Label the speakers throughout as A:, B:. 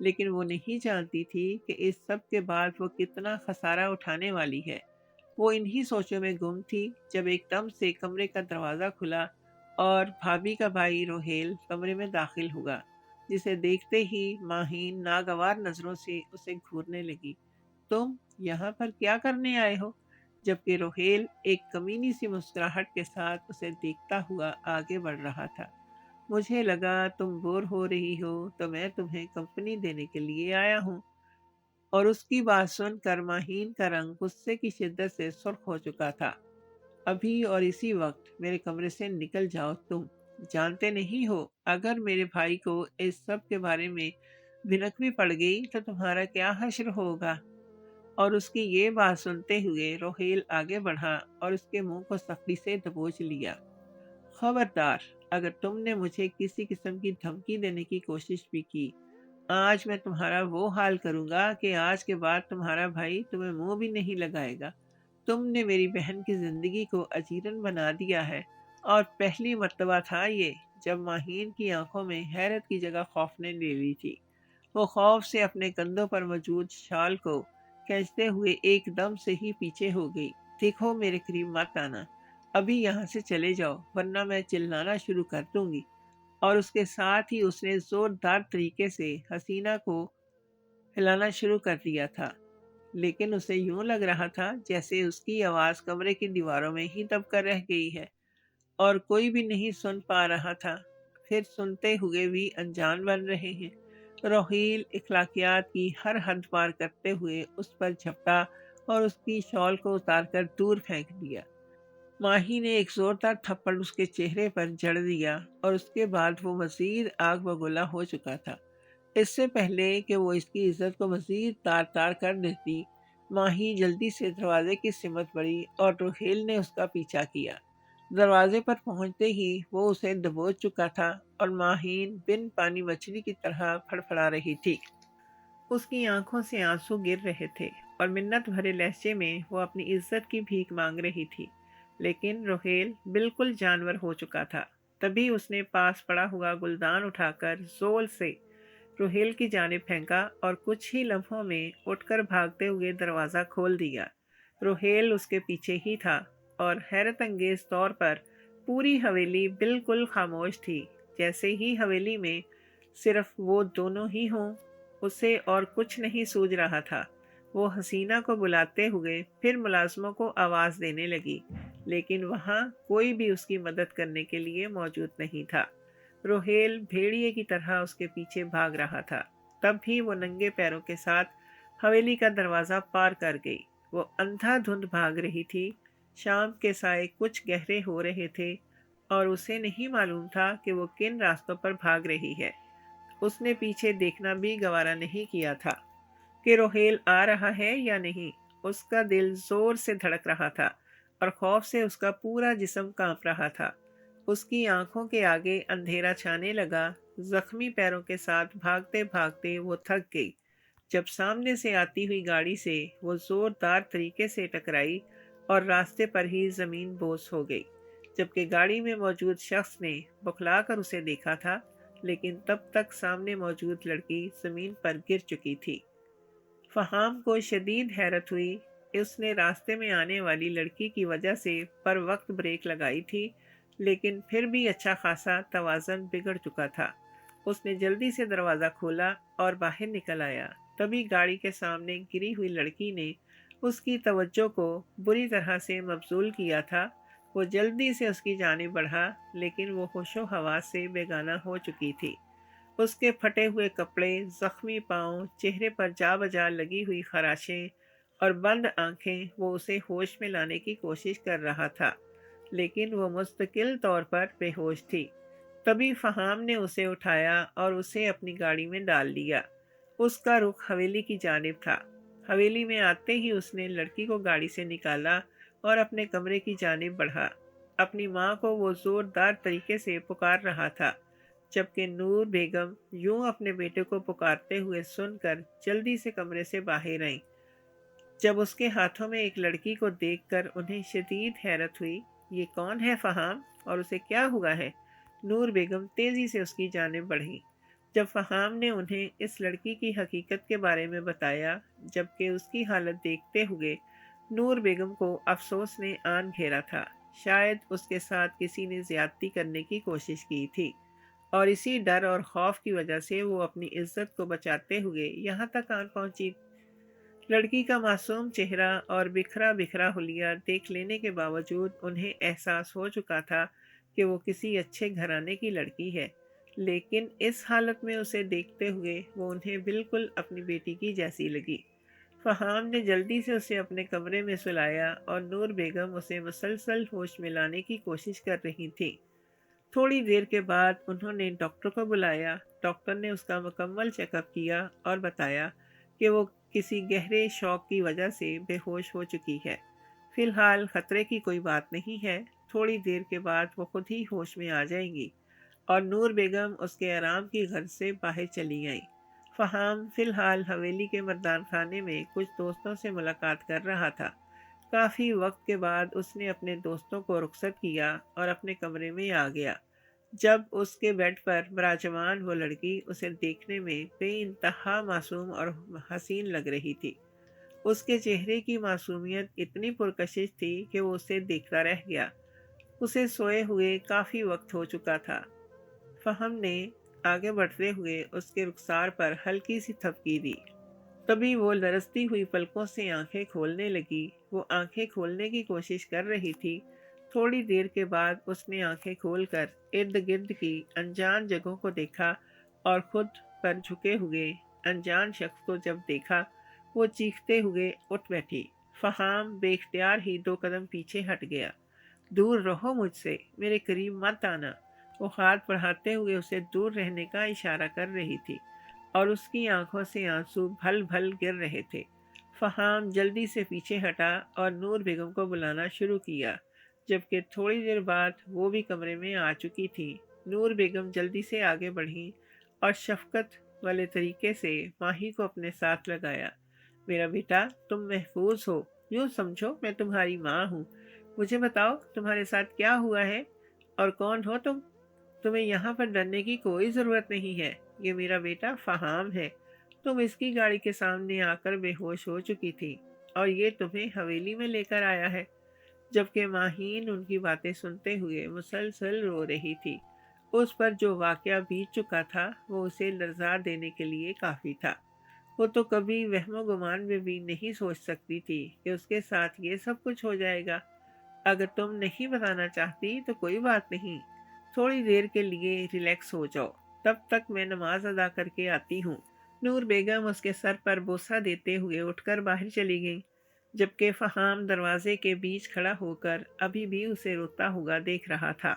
A: لیکن وہ نہیں جانتی تھی کہ اس سب کے بعد وہ کتنا خسارہ اٹھانے والی ہے۔ وہ انہی سوچوں میں گم تھی جب ایک دم سے کمرے کا دروازہ کھلا اور بھابھی کا بھائی روہیل کمرے میں داخل ہوا، جسے دیکھتے ہی ماہین ناگوار نظروں سے اسے گھورنے لگی۔ تم یہاں پر کیا کرنے آئے ہو؟ جبکہ روہیل ایک کمینی سی مسکراہٹ کے ساتھ اسے دیکھتا ہوا آگے بڑھ رہا تھا۔ مجھے لگا تم بور ہو رہی ہو تو میں تمہیں کمپنی دینے کے لیے آیا ہوں۔ اور اس کی بات سن کر ماہین کا رنگ غصے کی شدت سے سرخ ہو چکا تھا۔ ابھی اور اسی وقت میرے کمرے سے نکل جاؤ تم۔ جانتے نہیں ہو اگر میرے بھائی کو اس سب کے بارے میں بھنک بھی پڑ گئی تو تمہارا کیا حشر ہوگا؟ اور اس کی یہ بات سنتے ہوئے روہیل آگے بڑھا اور اس کے منہ کو سختی سے دبوچ لیا۔ خبردار، اگر تم نے مجھے کسی قسم کی دھمکی دینے کی کوشش بھی کی، آج میں تمہارا وہ حال کروں گا کہ آج کے بعد تمہارا بھائی تمہیں منہ بھی نہیں لگائے گا۔ تم نے میری بہن کی زندگی کو اجیرن بنا دیا ہے، اور پہلی مرتبہ تھا یہ جب ماہین کی آنکھوں میں حیرت کی جگہ خوف نے لے لی تھی۔ وہ خوف سے اپنے کندھوں پر موجود شال کو کھینچتے ہوئے ایک دم سے ہی پیچھے ہو گئی۔ دیکھو، میرے قریب مت آنا، ابھی یہاں سے چلے جاؤ ورنہ میں چلانا شروع کر دوں گی۔ اور اس کے ساتھ ہی اس نے زوردار طریقے سے حسینہ کو ہلانا شروع کر دیا تھا، لیکن اسے یوں لگ رہا تھا جیسے اس کی آواز کمرے کی دیواروں میں ہی دب کر رہ گئی ہے اور کوئی بھی نہیں سن پا رہا تھا۔ پھر سنتے ہوئے بھی انجان بن رہے ہیں۔ روہیل اخلاقیات کی ہر حد پار کرتے ہوئے اس پر جھپٹا اور اس کی شال کو اتار کر دور پھینک دیا۔ ماہی نے ایک زوردار تھپڑ اس کے چہرے پر جڑ دیا اور اس کے بعد وہ مزید آگ بگولا ہو چکا تھا۔ اس سے پہلے کہ وہ اس کی عزت کو مزید تار تار کر دیتی، ماہی جلدی سے دروازے کی سمت بڑھی اور روہیل نے اس کا پیچھا کیا۔ دروازے پر پہنچتے ہی وہ اسے دبوچ چکا تھا اور ماہین بن پانی مچھلی کی طرح پھڑپھڑا رہی تھی۔ اس کی آنکھوں سے آنسو گر رہے تھے اور منت بھرے لہجے میں وہ اپنی عزت کی بھیک مانگ رہی تھی، لیکن روہیل بالکل جانور ہو چکا تھا۔ تبھی اس نے پاس پڑا ہوا گلدان اٹھا کر زور سے روہیل کی جانب پھینکا اور کچھ ہی لمحوں میں اٹھ کر بھاگتے ہوئے دروازہ کھول دیا۔ روہیل اس کے پیچھے ہی تھا اور حیرت انگیز طور پر پوری حویلی بالکل خاموش تھی، جیسے ہی حویلی میں صرف وہ دونوں ہی ہوں۔ اسے اور کچھ نہیں سوجھ رہا تھا۔ وہ حسینہ کو بلاتے ہوئے پھر ملازموں کو آواز دینے لگی، لیکن وہاں کوئی بھی اس کی مدد کرنے کے لیے موجود نہیں تھا۔ روہیل بھیڑیے کی طرح اس کے پیچھے بھاگ رہا تھا۔ تب بھی وہ ننگے پیروں کے ساتھ حویلی کا دروازہ پار کر گئی۔ وہ اندھا دھند بھاگ رہی تھی۔ شام کے سائے کچھ گہرے ہو رہے تھے اور اسے نہیں معلوم تھا کہ وہ کن راستوں پر بھاگ رہی ہے۔ اس نے پیچھے دیکھنا بھی گوارا نہیں کیا تھا کہ روہیل آ رہا ہے یا نہیں۔ اس کا دل زور سے دھڑک رہا تھا اور خوف سے اس کا پورا جسم کانپ رہا تھا۔ اس کی آنکھوں کے آگے اندھیرا چھانے لگا۔ زخمی پیروں کے ساتھ بھاگتے بھاگتے وہ تھک گئی۔ جب سامنے سے آتی ہوئی گاڑی سے وہ زوردار طریقے سے ٹکرائی اور راستے پر ہی زمین بوس ہو گئی، جبکہ گاڑی میں موجود شخص نے بکھلا کر اسے دیکھا تھا، لیکن تب تک سامنے موجود لڑکی زمین پر گر چکی تھی۔ فہام کو شدید حیرت ہوئی۔ اس نے راستے میں آنے والی لڑکی کی وجہ سے پر وقت بریک لگائی تھی، لیکن پھر بھی اچھا خاصا توازن بگڑ چکا تھا۔ اس نے جلدی سے دروازہ کھولا اور باہر نکل آیا۔ تبھی گاڑی کے سامنے گری ہوئی لڑکی نے اس کی توجہ کو بری طرح سے مبذول کیا تھا۔ وہ جلدی سے اس کی جانب بڑھا، لیکن وہ ہوش و حواس سے بیگانہ ہو چکی تھی۔ اس کے پھٹے ہوئے کپڑے، زخمی پاؤں، چہرے پر جا بجا لگی ہوئی خراشیں اور بند آنکھیں، وہ اسے ہوش میں لانے کی کوشش کر رہا تھا، لیکن وہ مستقل طور پر بے ہوش تھی۔ تبھی فہام نے اسے اٹھایا اور اسے اپنی گاڑی میں ڈال دیا۔ اس کا رخ حویلی کی جانب تھا۔ حویلی میں آتے ہی اس نے لڑکی کو گاڑی سے نکالا اور اپنے کمرے کی جانب بڑھا۔ اپنی ماں کو وہ زوردار طریقے سے پکار رہا تھا، جبکہ نور بیگم یوں اپنے بیٹے کو پکارتے ہوئے سن کر جلدی سے کمرے سے باہر آئیں۔ جب اس کے ہاتھوں میں ایک لڑکی کو دیکھ کر انہیں شدید حیرت ہوئی۔ یہ کون ہے فہام، اور اسے کیا ہوا ہے؟ نور بیگم تیزی سے اس کی جانب بڑھی۔ جب فہام نے انہیں اس لڑکی کی حقیقت کے بارے میں بتایا، جبکہ اس کی حالت دیکھتے ہوئے نور بیگم کو افسوس نے آن گھیرا تھا۔ شاید اس کے ساتھ کسی نے زیادتی کرنے کی کوشش کی تھی، اور اسی ڈر اور خوف کی وجہ سے وہ اپنی عزت کو بچاتے ہوئے یہاں تک آن پہنچی۔ لڑکی کا معصوم چہرہ اور بکھرا بکھرا حلیہ دیکھ لینے کے باوجود انہیں احساس ہو چکا تھا کہ وہ کسی اچھے گھرانے کی لڑکی ہے، لیکن اس حالت میں اسے دیکھتے ہوئے وہ انہیں بالکل اپنی بیٹی کی جیسی لگی۔ فہام نے جلدی سے اسے اپنے کمرے میں سلایا اور نور بیگم اسے مسلسل ہوش میں لانے کی کوشش کر رہی تھی۔ تھوڑی دیر کے بعد انہوں نے ڈاکٹر کو بلایا۔ ڈاکٹر نے اس کا مکمل چیک اپ کیا اور بتایا کہ وہ کسی گہرے شوق کی وجہ سے بے ہوش ہو چکی ہے۔ فی الحال خطرے کی کوئی بات نہیں ہے، تھوڑی دیر کے بعد وہ خود ہی ہوش میں آ جائیں گی، اور نور بیگم اس کے آرام کی غرض سے باہر چلی گئیں۔ فہام فی الحال حویلی کے مردان خانے میں کچھ دوستوں سے ملاقات کر رہا تھا۔ کافی وقت کے بعد اس نے اپنے دوستوں کو رخصت کیا اور اپنے کمرے میں آ گیا۔ جب اس کے بیڈ پر براجمان وہ لڑکی اسے دیکھنے میں بے انتہا معصوم اور حسین لگ رہی تھی۔ اس کے چہرے کی معصومیت اتنی پرکشش تھی کہ وہ اسے دیکھتا رہ گیا۔ اسے سوئے ہوئے کافی وقت ہو چکا تھا۔ فہم نے آگے بڑھتے ہوئے اس کے رخسار پر ہلکی سی تھپکی دی۔ تبھی وہ لرزتی ہوئی پلکوں سے آنکھیں کھولنے لگی۔ وہ آنکھیں کھولنے کی کوشش کر رہی تھی۔ تھوڑی دیر کے بعد اس نے آنکھیں کھول کر ارد گرد کی انجان جگہوں کو دیکھا اور خود پر جھکے ہوئے انجان شخص کو جب دیکھا، وہ چیختے ہوئے اٹھ بیٹھی۔ فہام بے اختیار ہی 2 قدم پیچھے ہٹ گیا۔ دور رہو مجھ سے، میرے قریب مت آنا۔ وہ ہاتھ بڑھاتے ہوئے اسے دور رہنے کا اشارہ کر رہی تھی، اور اس کی آنکھوں سے آنسو بھل بھل گر رہے تھے۔ فہام جلدی سے پیچھے ہٹا اور نور بیگم کو بلانا شروع کیا، جبکہ تھوڑی دیر بعد وہ بھی کمرے میں آ چکی تھی۔ نور بیگم جلدی سے آگے بڑھیں اور شفقت والے طریقے سے ماہی کو اپنے ساتھ لگایا۔ میرا بیٹا، تم محفوظ ہو، یوں سمجھو میں تمہاری ماں ہوں۔ مجھے بتاؤ تمہارے ساتھ کیا ہوا ہے اور کون ہو تم؟ تمہیں یہاں پر ڈرنے کی کوئی ضرورت نہیں ہے، یہ میرا بیٹا فہام ہے۔ تم اس کی گاڑی کے سامنے آ کر بے ہوش ہو چکی تھی، اور یہ تمہیں حویلی میں لے کر آیا ہے۔ جبکہ ماہین ان کی باتیں سنتے ہوئے مسلسل رو رہی تھی۔ اس پر جو واقعہ بیت چکا تھا وہ اسے لرزا دینے کے لیے کافی تھا۔ وہ تو کبھی وہم و گمان میں بھی نہیں سوچ سکتی تھی کہ اس کے ساتھ یہ سب کچھ ہو جائے گا۔ اگر تم نہیں بتانا چاہتی تو کوئی بات نہیں، تھوڑی دیر کے لیے ریلیکس ہو جاؤ، تب تک میں نماز ادا کر کے آتی ہوں۔ نور بیگم اس کے سر پر بوسہ دیتے ہوئے اٹھ کر باہر چلی گئیں، جبکہ فہام دروازے کے بیچ کھڑا ہو کر ابھی بھی اسے روتا ہوا دیکھ رہا تھا۔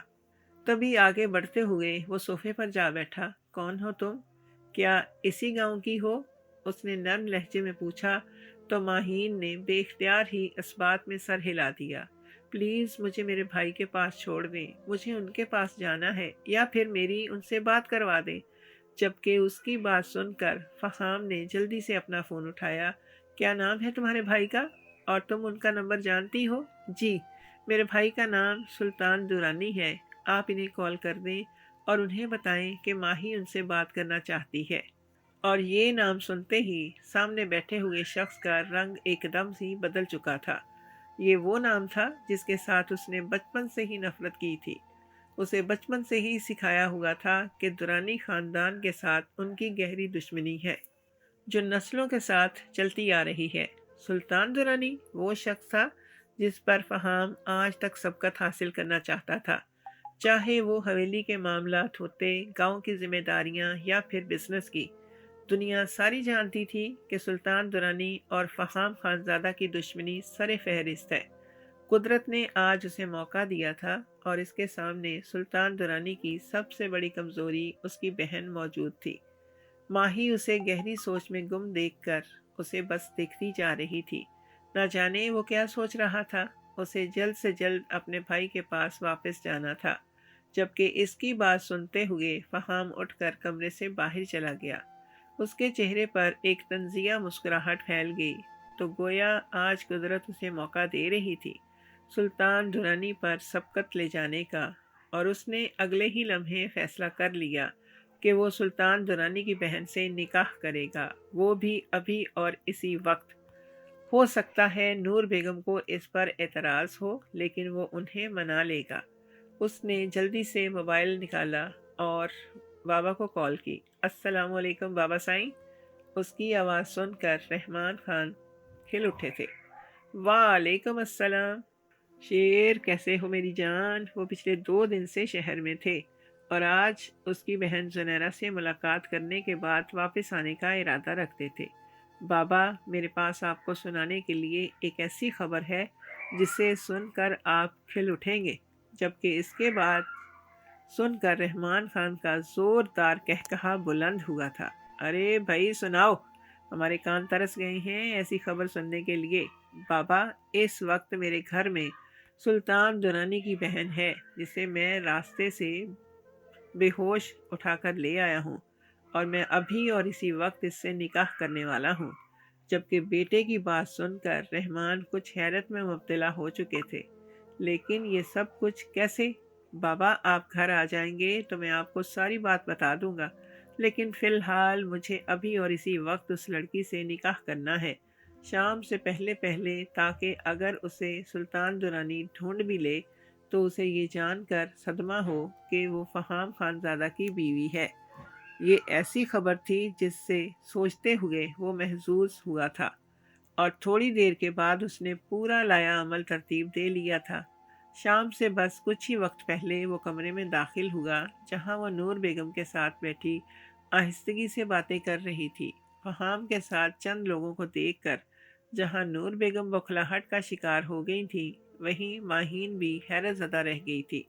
A: تبھی آگے بڑھتے ہوئے وہ صوفے پر جا بیٹھا۔ کون ہو تم؟ کیا اسی گاؤں کی ہو؟ اس نے نرم لہجے میں پوچھا، تو ماہین نے بے اختیار ہی اس بات میں سر ہلا دیا۔ پلیز مجھے میرے بھائی کے پاس چھوڑ دیں، مجھے ان کے پاس جانا ہے، یا پھر میری ان سے بات کروا دیں۔ جبکہ اس کی بات سن کر فہام نے جلدی سے اپنا فون اٹھایا۔ کیا نام ہے تمہارے بھائی کا، اور تم ان کا نمبر جانتی ہو؟ جی، میرے بھائی کا نام سلطان درانی ہے، آپ انہیں کال کر دیں اور انہیں بتائیں کہ ماہی ان سے بات کرنا چاہتی ہے۔ اور یہ نام سنتے ہی سامنے بیٹھے ہوئے شخص کا رنگ ایک دم سے بدل چکا تھا۔ یہ وہ نام تھا جس کے ساتھ اس نے بچپن سے ہی نفرت کی تھی۔ اسے بچپن سے ہی سکھایا ہوا تھا کہ درانی خاندان کے ساتھ ان کی گہری دشمنی ہے، جو نسلوں کے ساتھ چلتی آ رہی ہے۔ سلطان درانی وہ شخص تھا جس پر فہام آج تک سبقت حاصل کرنا چاہتا تھا، چاہے وہ حویلی کے معاملات ہوتے، گاؤں کی ذمہ داریاں، یا پھر بزنس کی۔ دنیا ساری جانتی تھی کہ سلطان درانی اور فہام خانزادہ کی دشمنی سر فہرست ہے۔ قدرت نے آج اسے موقع دیا تھا، اور اس کے سامنے سلطان درانی کی سب سے بڑی کمزوری اس کی بہن موجود تھی۔ ماہی اسے گہری سوچ میں گم دیکھ کر اسے بس دیکھتی جا رہی تھی۔ نہ جانے وہ کیا سوچ رہا تھا۔ اسے جلد سے جلد اپنے بھائی کے پاس واپس جانا تھا۔ جبکہ اس کی بات سنتے ہوئے فہام اٹھ کر کمرے سے باہر چلا گیا۔ اس کے چہرے پر ایک طنزیہ مسکراہٹ پھیل گئی، تو گویا آج قدرت اسے موقع دے رہی تھی سلطان درانی پر سبقت لے جانے کا، اور اس نے اگلے ہی لمحے فیصلہ کر لیا کہ وہ سلطان درانی کی بہن سے نکاح کرے گا، وہ بھی ابھی اور اسی وقت۔ ہو سکتا ہے نور بیگم کو اس پر اعتراض ہو، لیکن وہ انہیں منا لے گا۔ اس نے جلدی سے موبائل نکالا اور بابا کو کال کی۔ السلام علیکم بابا سائیں۔ اس کی آواز سن کر رحمان خان کھل اٹھے تھے۔ وعلیکم السلام شیر، کیسے ہو میری جان؟ وہ پچھلے 2 دن سے شہر میں تھے اور آج اس کی بہن زنیرہ سے ملاقات کرنے کے بعد واپس آنے کا ارادہ رکھتے تھے۔ بابا، میرے پاس آپ کو سنانے کے لیے ایک ایسی خبر ہے جسے سن کر آپ کھل اٹھیں گے۔ جبکہ اس کے بعد سن کر رحمان خان کا زوردار قہقہا بلند ہوا تھا۔ ارے بھائی سناؤ، ہمارے کان ترس گئے ہیں ایسی خبر سننے کے لیے۔ بابا، اس وقت میرے گھر میں سلطان درانی کی بہن ہے، جسے میں راستے سے بے ہوش اٹھا کر لے آیا ہوں، اور میں ابھی اور اسی وقت اس سے نکاح کرنے والا ہوں۔ جبکہ بیٹے کی بات سن کر رحمان کچھ حیرت میں مبتلا ہو چکے تھے۔ لیکن یہ سب کچھ کیسے؟ بابا، آپ گھر آ جائیں گے تو میں آپ کو ساری بات بتا دوں گا، لیکن فی الحال مجھے ابھی اور اسی وقت اس لڑکی سے نکاح کرنا ہے، شام سے پہلے پہلے، تاکہ اگر اسے سلطان درانی ڈھونڈ بھی لے تو اسے یہ جان کر صدمہ ہو کہ وہ فہام خانزادہ کی بیوی ہے۔ یہ ایسی خبر تھی جس سے سوچتے ہوئے وہ محظوظ ہوا تھا، اور تھوڑی دیر کے بعد اس نے پورا لایا عمل ترتیب دے لیا تھا۔ شام سے بس کچھ ہی وقت پہلے وہ کمرے میں داخل ہوا جہاں وہ نور بیگم کے ساتھ بیٹھی آہستگی سے باتیں کر رہی تھی۔ فہام کے ساتھ چند لوگوں کو دیکھ کر جہاں نور بیگم بکھلاہٹ کا شکار ہو گئی تھی، وہیں ماہین بھی حیرت زدہ رہ گئی تھی۔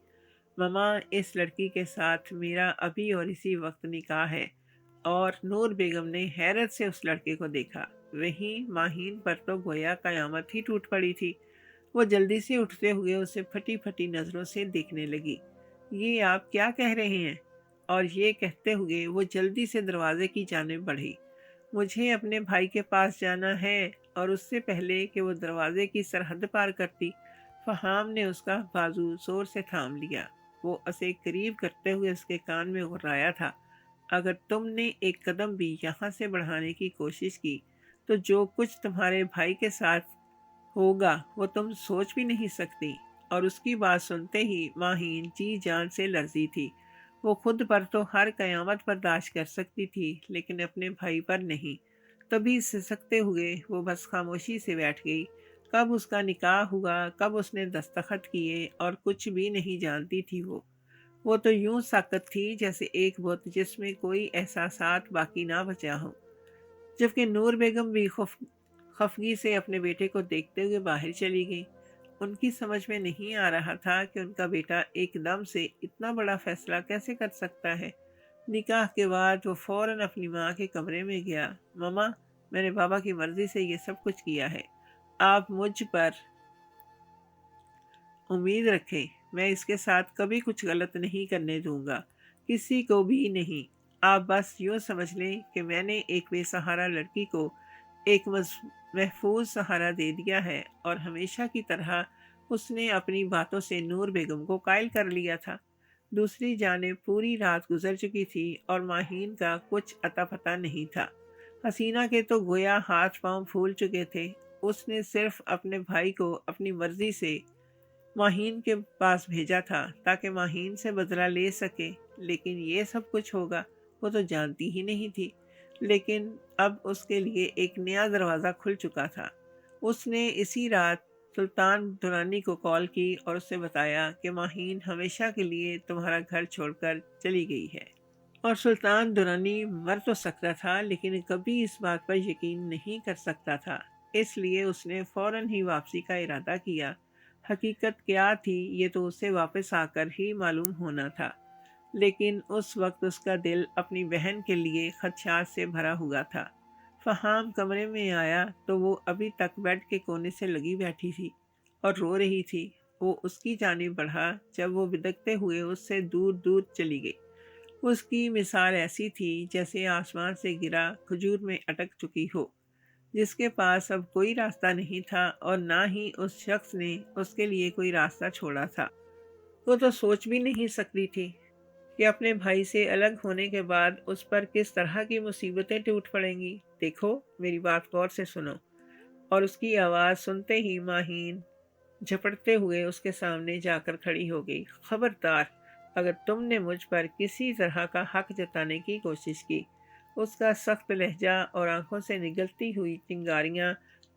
A: ماما، اس لڑکی کے ساتھ میرا ابھی اور اسی وقت نکاح ہے۔ اور نور بیگم نے حیرت سے اس لڑکے کو دیکھا۔ وہیں ماہین پر تو گویا قیامت ہی ٹوٹ پڑی تھی۔ وہ جلدی سے اٹھتے ہوئے اسے پھٹی پھٹی نظروں سے دیکھنے لگی۔ یہ آپ کیا کہہ رہے ہیں؟ اور یہ کہتے ہوئے وہ جلدی سے دروازے کی جانب بڑھی۔ مجھے اپنے بھائی کے پاس جانا ہے، اور اس سے پہلے کہ وہ دروازے کی سرحد پار کرتی، فہام نے اس کا بازو زور سے تھام لیا۔ وہ اسے قریب کرتے ہوئے اس کے کان میں غرایا تھا۔ اگر تم نے ایک قدم بھی یہاں سے بڑھانے کی کوشش کی تو جو کچھ تمہارے بھائی کے ساتھ ہوگا وہ تم سوچ بھی نہیں سکتی۔ اور اس کی بات سنتے ہی ماہین جی جان سے لرزی تھی۔ وہ خود پر تو ہر قیامت برداشت کر سکتی تھی، لیکن اپنے بھائی پر نہیں۔ تبھی سسکتے ہوئے وہ بس خاموشی سے بیٹھ گئی۔ کب اس کا نکاح ہوا، کب اس نے دستخط کیے، اور کچھ بھی نہیں جانتی تھی وہ تو یوں ساکت تھی جیسے ایک بت جس میں کوئی احساسات باقی نہ بچا ہو۔ جبکہ نور بیگم بھی خفگی سے اپنے بیٹے کو دیکھتے ہوئے باہر چلی گئی۔ ان کی سمجھ میں نہیں آ رہا تھا کہ ان کا بیٹا ایک دم سے اتنا بڑا فیصلہ کیسے کر سکتا ہے۔ نکاح کے بعد وہ فوراً اپنی ماں کے کمرے میں گیا۔ ماما، میں نے بابا کی مرضی سے یہ سب کچھ کیا ہے، آپ مجھ پر امید رکھیں، میں اس کے ساتھ کبھی کچھ غلط نہیں کرنے دوں گا، کسی کو بھی نہیں۔ آپ بس یوں سمجھ لیں کہ میں نے ایک بے سہارا لڑکی کو ایک محفوظ سہارا دے دیا ہے، اور ہمیشہ کی طرح اس نے اپنی باتوں سے نور بیگم کو قائل کر لیا تھا۔ دوسری جانب پوری رات گزر چکی تھی اور ماہین کا کچھ اتا پتہ نہیں تھا۔ حسینہ کے تو گویا ہاتھ پاؤں پھول چکے تھے۔ اس نے صرف اپنے بھائی کو اپنی مرضی سے ماہین کے پاس بھیجا تھا تاکہ ماہین سے بدلہ لے سکے، لیکن یہ سب کچھ ہوگا وہ تو جانتی ہی نہیں تھی۔ لیکن اب اس کے لیے ایک نیا دروازہ کھل چکا تھا۔ اس نے اسی رات سلطان درانی کو کال کی اور اسے بتایا کہ ماہین ہمیشہ کے لیے تمہارا گھر چھوڑ کر چلی گئی ہے۔ اور سلطان درانی مر تو سکتا تھا، لیکن کبھی اس بات پر یقین نہیں کر سکتا تھا، اس لیے اس نے فوراً ہی واپسی کا ارادہ کیا۔ حقیقت کیا تھی یہ تو اسے واپس آ کر ہی معلوم ہونا تھا، لیکن اس وقت اس کا دل اپنی بہن کے لیے خدشات سے بھرا ہوا تھا۔ فہام کمرے میں آیا تو وہ ابھی تک بیڈ کے کونے سے لگی بیٹھی تھی اور رو رہی تھی۔ وہ اس کی جانب بڑھا جب وہ بدکتے ہوئے اس سے دور دور چلی گئی۔ اس کی مثال ایسی تھی جیسے آسمان سے گرا کھجور میں اٹک چکی ہو، جس کے پاس اب کوئی راستہ نہیں تھا، اور نہ ہی اس شخص نے اس کے لیے کوئی راستہ چھوڑا تھا۔ وہ تو سوچ بھی نہیں سکتی تھی کہ اپنے بھائی سے الگ ہونے کے بعد اس پر کس طرح کی مصیبتیں ٹوٹ پڑیں گی۔ دیکھو، میری بات غور سے سنو۔ اور اس کی آواز سنتے ہی ماہین جھپٹتے ہوئے اس کے سامنے جا کر کھڑی ہو گئی۔ خبردار، اگر تم نے مجھ پر کسی طرح کا حق جتانے کی کوشش کی۔ اس کا سخت لہجہ اور آنکھوں سے نگلتی ہوئی چنگاریاں،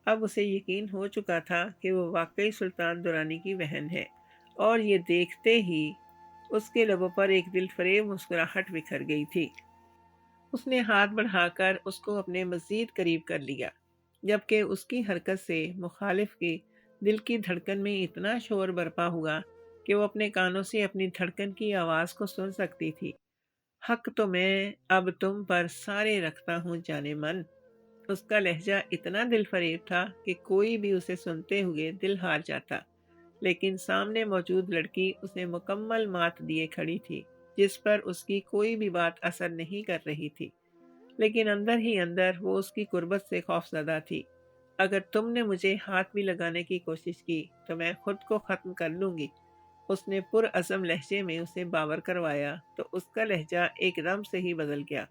A: اب اسے یقین ہو چکا تھا کہ وہ واقعی سلطان درانی کی بہن ہے، اور یہ دیکھتے ہی اس کے لبوں پر ایک دل فریب مسکراہٹ بکھر گئی تھی۔ اس نے ہاتھ بڑھا کر اس کو اپنے مزید قریب کر لیا، جبکہ اس کی حرکت سے مخالف کے دل کی دھڑکن میں اتنا شور برپا ہوا کہ وہ اپنے کانوں سے اپنی دھڑکن کی آواز کو سن سکتی تھی۔ حق تو میں اب تم پر سارے رکھتا ہوں جانے من۔ اس کا لہجہ اتنا دل فریب تھا کہ کوئی بھی اسے سنتے ہوئے دل ہار جاتا، لیکن سامنے موجود لڑکی اسے مکمل مات دیے کھڑی تھی، جس پر اس کی کوئی بھی بات اثر نہیں کر رہی تھی، لیکن اندر ہی اندر وہ اس کی قربت سے خوفزدہ تھی۔ اگر تم نے مجھے ہاتھ بھی لگانے کی کوشش کی تو میں خود کو ختم کر لوں گی۔ اس نے پرعزم لہجے میں اسے باور کروایا تو اس کا لہجہ ایک دم سے ہی بدل گیا۔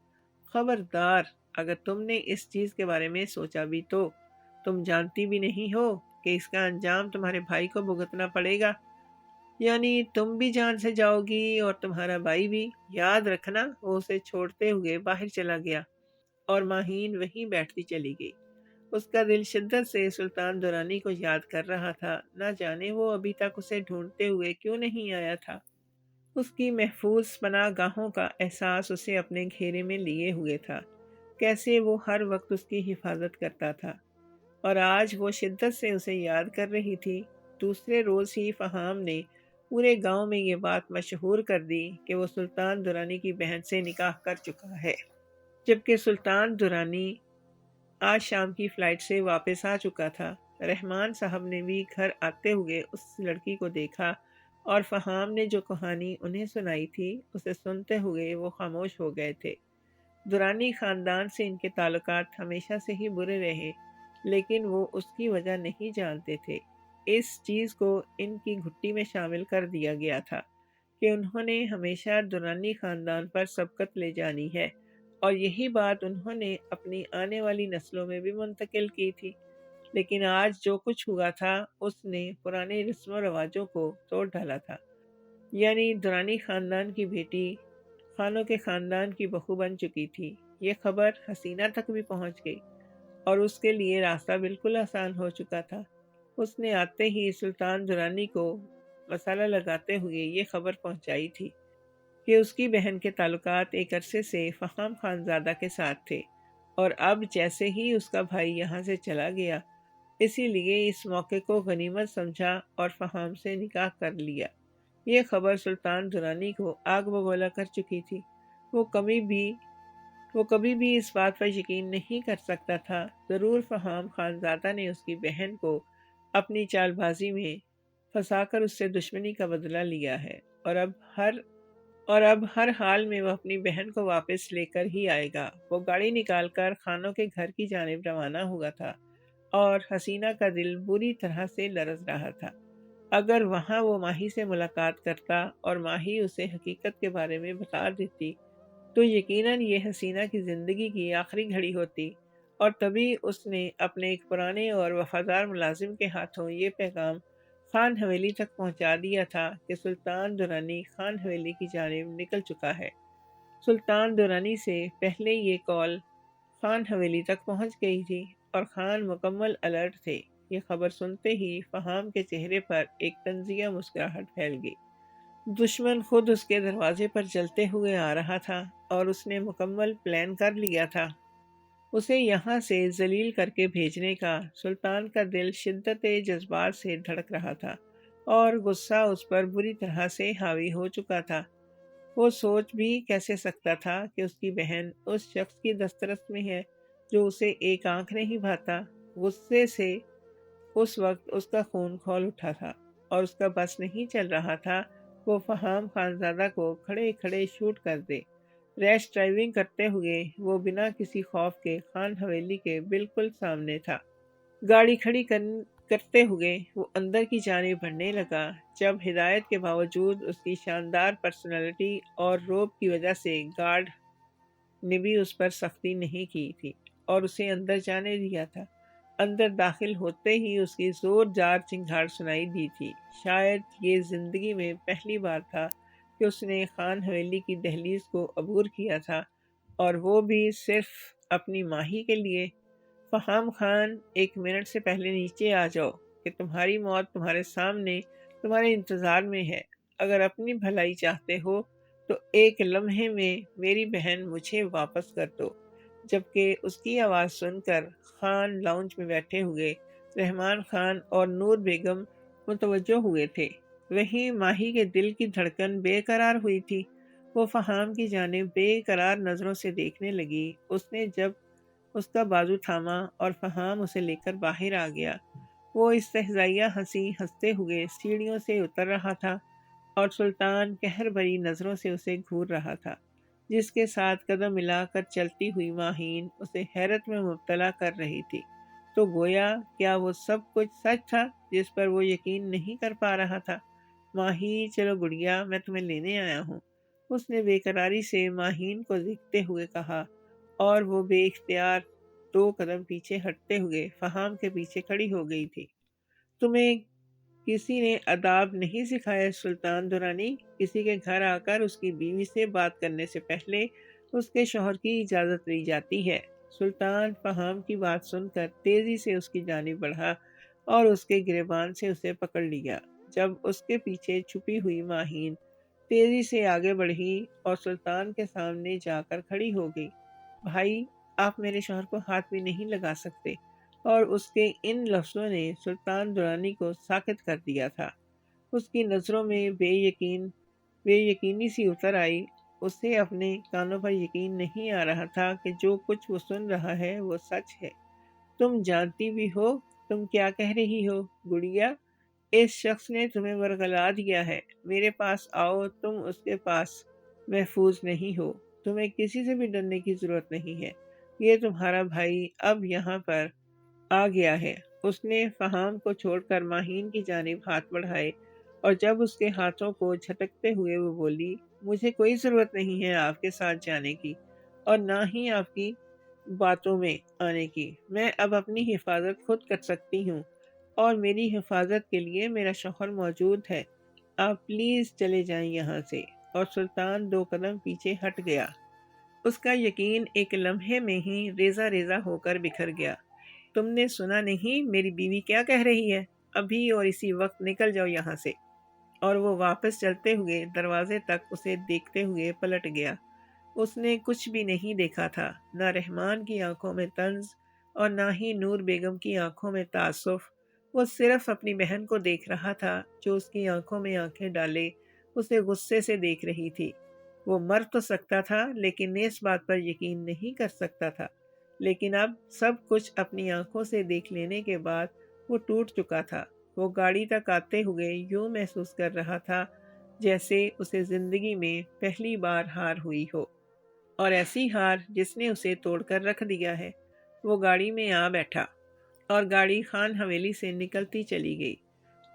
A: خبردار، اگر تم نے اس چیز کے بارے میں سوچا بھی تو تم جانتی بھی نہیں ہو کہ اس کا انجام تمہارے بھائی کو بھگتنا پڑے گا، یعنی تم بھی جان سے جاؤ گی اور تمہارا بھائی بھی۔ یاد رکھنا۔ وہ اسے چھوڑتے ہوئے باہر چلا گیا اور ماہین وہیں بیٹھتی چلی گئی۔ اس کا دل شدت سے سلطان درانی کو یاد کر رہا تھا، نہ جانے وہ ابھی تک اسے ڈھونڈتے ہوئے کیوں نہیں آیا تھا۔ اس کی محفوظ پناہ گاہوں کا احساس اسے اپنے گھیرے میں لیے ہوئے تھا، کیسے وہ ہر وقت اس کی حفاظت کرتا تھا، اور آج وہ شدت سے اسے یاد کر رہی تھی۔ دوسرے روز ہی فہام نے پورے گاؤں میں یہ بات مشہور کر دی کہ وہ سلطان درانی کی بہن سے نکاح کر چکا ہے، جبکہ سلطان درانی آج شام کی فلائٹ سے واپس آ چکا تھا۔ رحمان صاحب نے بھی گھر آتے ہوئے اس لڑکی کو دیکھا، اور فہام نے جو کہانی انہیں سنائی تھی اسے سنتے ہوئے وہ خاموش ہو گئے تھے۔ درانی خاندان سے ان کے تعلقات ہمیشہ سے ہی برے رہے، لیکن وہ اس کی وجہ نہیں جانتے تھے۔ اس چیز کو ان کی گھٹی میں شامل کر دیا گیا تھا کہ انہوں نے ہمیشہ درانی خاندان پر سبقت لے جانی ہے، اور یہی بات انہوں نے اپنی آنے والی نسلوں میں بھی منتقل کی تھی۔ لیکن آج جو کچھ ہوا تھا اس نے پرانے رسم و رواجوں کو توڑ ڈالا تھا، یعنی درانی خاندان کی بیٹی خانوں کے خاندان کی بہو بن چکی تھی۔ یہ خبر حسینہ تک بھی پہنچ گئی، اور اس کے لیے راستہ بالکل آسان ہو چکا تھا۔ اس نے آتے ہی سلطان درانی کو مسالہ لگاتے ہوئے یہ خبر پہنچائی تھی کہ اس کی بہن کے تعلقات ایک عرصے سے فہام خانزادہ کے ساتھ تھے، اور اب جیسے ہی اس کا بھائی یہاں سے چلا گیا، اسی لیے اس موقع کو غنیمت سمجھا اور فہام سے نکاح کر لیا۔ یہ خبر سلطان درانی کو آگ بگولا کر چکی تھی۔ وہ کبھی بھی اس بات پر یقین نہیں کر سکتا تھا، ضرور فہام خانزادہ نے اس کی بہن کو اپنی چال بازی میں پھنسا کر اس سے دشمنی کا بدلہ لیا ہے، اور اب ہر حال میں وہ اپنی بہن کو واپس لے کر ہی آئے گا۔ وہ گاڑی نکال کر خانوں کے گھر کی جانب روانہ ہوا تھا، اور حسینہ کا دل بری طرح سے لرز رہا تھا۔ اگر وہاں وہ ماہی سے ملاقات کرتا اور ماہی اسے حقیقت کے بارے میں بتا دیتی تو یقیناً یہ حسینہ کی زندگی کی آخری گھڑی ہوتی، اور تبھی اس نے اپنے ایک پرانے اور وفادار ملازم کے ہاتھوں یہ پیغام خان حویلی تک پہنچا دیا تھا کہ سلطان درانی خان حویلی کی جانب نکل چکا ہے۔ سلطان درانی سے پہلے یہ کال خان حویلی تک پہنچ گئی تھی، اور خان مکمل الرٹ تھے۔ یہ خبر سنتے ہی فہام کے چہرے پر ایک طنزیہ مسکراہٹ پھیل گئی۔ دشمن خود اس کے دروازے پر جلتے ہوئے آ رہا تھا، اور اس نے مکمل پلان کر لیا تھا اسے یہاں سے ذلیل کر کے بھیجنے کا۔ سلطان کا دل شدت جذبات سے دھڑک رہا تھا، اور غصہ اس پر بری طرح سے حاوی ہو چکا تھا۔ وہ سوچ بھی کیسے سکتا تھا کہ اس کی بہن اس شخص کی دسترس میں ہے جو اسے ایک آنکھ نہیں بھاتا۔ غصے سے اس وقت اس کا خون کھول اٹھا تھا، اور اس کا بس نہیں چل رہا تھا وہ فہام خانزادہ کو کھڑے کھڑے شوٹ کر دے۔ ریش ڈرائیونگ کرتے ہوئے وہ بنا کسی خوف کے خان حویلی کے بالکل سامنے تھا۔ گاڑی کھڑی کرتے ہوئے وہ اندر کی جانب بڑھنے لگا۔ جب ہدایت کے باوجود اس کی شاندار پرسنالٹی اور روب کی وجہ سے گارڈ نے بھی اس پر سختی نہیں کی تھی اور اسے اندر جانے دیا تھا، اندر داخل ہوتے ہی اس کی زوردار چنگھاڑ سنائی دی تھی۔ شاید یہ زندگی میں پہلی بار تھا کہ اس نے خان حویلی کی دہلیز کو عبور کیا تھا، اور وہ بھی صرف اپنی ماہی کے لیے۔ فہام خان، 1 منٹ سے پہلے نیچے آ جاؤ کہ تمہاری موت تمہارے سامنے تمہارے انتظار میں ہے۔ اگر اپنی بھلائی چاہتے ہو تو ایک لمحے میں میری بہن مجھے واپس کر دو۔ جبکہ اس کی آواز سن کر خان لاؤنج میں بیٹھے ہوئے رحمان خان اور نور بیگم متوجہ ہوئے تھے۔ وہیں ماہی کے دل کی دھڑکن بے قرار ہوئی تھی۔ وہ فہام کی جانب بے قرار نظروں سے دیکھنے لگی۔ اس نے جب اس کا بازو تھاما اور فہام اسے لے کر باہر آ گیا۔ وہ استہزائیہ ہنسی ہنستے ہوئے سیڑھیوں سے اتر رہا تھا اور سلطان قہر بری نظروں سے اسے گھور رہا تھا، جس کے ساتھ قدم ملا کر چلتی ہوئی ماہین اسے حیرت میں مبتلا کر رہی تھی۔ تو گویا کیا وہ سب کچھ سچ تھا جس پر وہ یقین نہیں کر پا رہا تھا؟ ماہی، چلو گڑیا، میں تمہیں لینے آیا ہوں، اس نے بے قراری سے ماہین کو دیکھتے ہوئے کہا، اور وہ بے اختیار 2 قدم پیچھے ہٹتے ہوئے فہام کے پیچھے کھڑی ہو گئی تھی۔ تمہیں کسی نے آداب نہیں سکھائے سلطان درانی؟ کسی کے گھر آ کر اس کی بیوی سے بات کرنے سے پہلے اس کے شوہر کی اجازت لی جاتی ہے۔ سلطان فہام کی بات سن کر تیزی سے اس کی جانب بڑھا اور اس کے گریبان سے اسے پکڑ لیا۔ جب اس کے پیچھے چھپی ہوئی ماہین تیزی سے آگے بڑھی اور سلطان کے سامنے جا کر کھڑی ہو گئی۔ بھائی، آپ میرے شوہر کو ہاتھ بھی نہیں لگا سکتے۔ اور اس کے ان لفظوں نے سلطان درانی کو ساکت کر دیا تھا۔ اس کی نظروں میں بے یقینی سی اتر آئی۔ اسے اپنے کانوں پر یقین نہیں آ رہا تھا کہ جو کچھ وہ سن رہا ہے وہ سچ ہے۔ تم جانتی بھی ہو تم کیا کہہ رہی ہو گڑیا؟ اس شخص نے تمہیں ورغلا دیا ہے۔ میرے پاس آؤ، تم اس کے پاس محفوظ نہیں ہو۔ تمہیں کسی سے بھی ڈرنے کی ضرورت نہیں ہے۔ یہ تمہارا بھائی اب یہاں پر آ گیا ہے۔ اس نے فہام کو چھوڑ کر ماہین کی جانب ہاتھ بڑھائے، اور جب اس کے ہاتھوں کو جھٹکتے ہوئے وہ بولی، مجھے کوئی ضرورت نہیں ہے آپ کے ساتھ جانے کی، اور نہ ہی آپ کی باتوں میں آنے کی۔ میں اب اپنی حفاظت خود کر سکتی ہوں، اور میری حفاظت کے لیے میرا شوہر موجود ہے۔ آپ پلیز چلے جائیں یہاں سے۔ اور سلطان 2 قدم پیچھے ہٹ گیا۔ اس کا یقین ایک لمحے میں ہی ریزہ ریزہ ہو کر بکھر گیا۔ تم نے سنا نہیں میری بیوی کیا کہہ رہی ہے؟ ابھی اور اسی وقت نکل جاؤ یہاں سے۔ اور وہ واپس چلتے ہوئے دروازے تک اسے دیکھتے ہوئے پلٹ گیا۔ اس نے کچھ بھی نہیں دیکھا تھا، نہ رحمان کی آنکھوں میں طنز اور نہ ہی نور بیگم کی آنکھوں میں تعصف۔ وہ صرف اپنی بہن کو دیکھ رہا تھا، جو اس کی آنکھوں میں آنکھیں ڈالے اسے غصے سے دیکھ رہی تھی۔ وہ مر تو سکتا تھا لیکن اس بات پر یقین نہیں کر سکتا تھا۔ لیکن اب سب کچھ اپنی آنکھوں سے دیکھ لینے کے بعد وہ ٹوٹ چکا تھا۔ وہ گاڑی تک آتے ہوئے یوں محسوس کر رہا تھا جیسے اسے زندگی میں پہلی بار ہار ہوئی ہو، اور ایسی ہار جس نے اسے توڑ کر رکھ دیا ہے۔ وہ گاڑی میں آ بیٹھا اور گاڑی خان حویلی سے نکلتی چلی گئی۔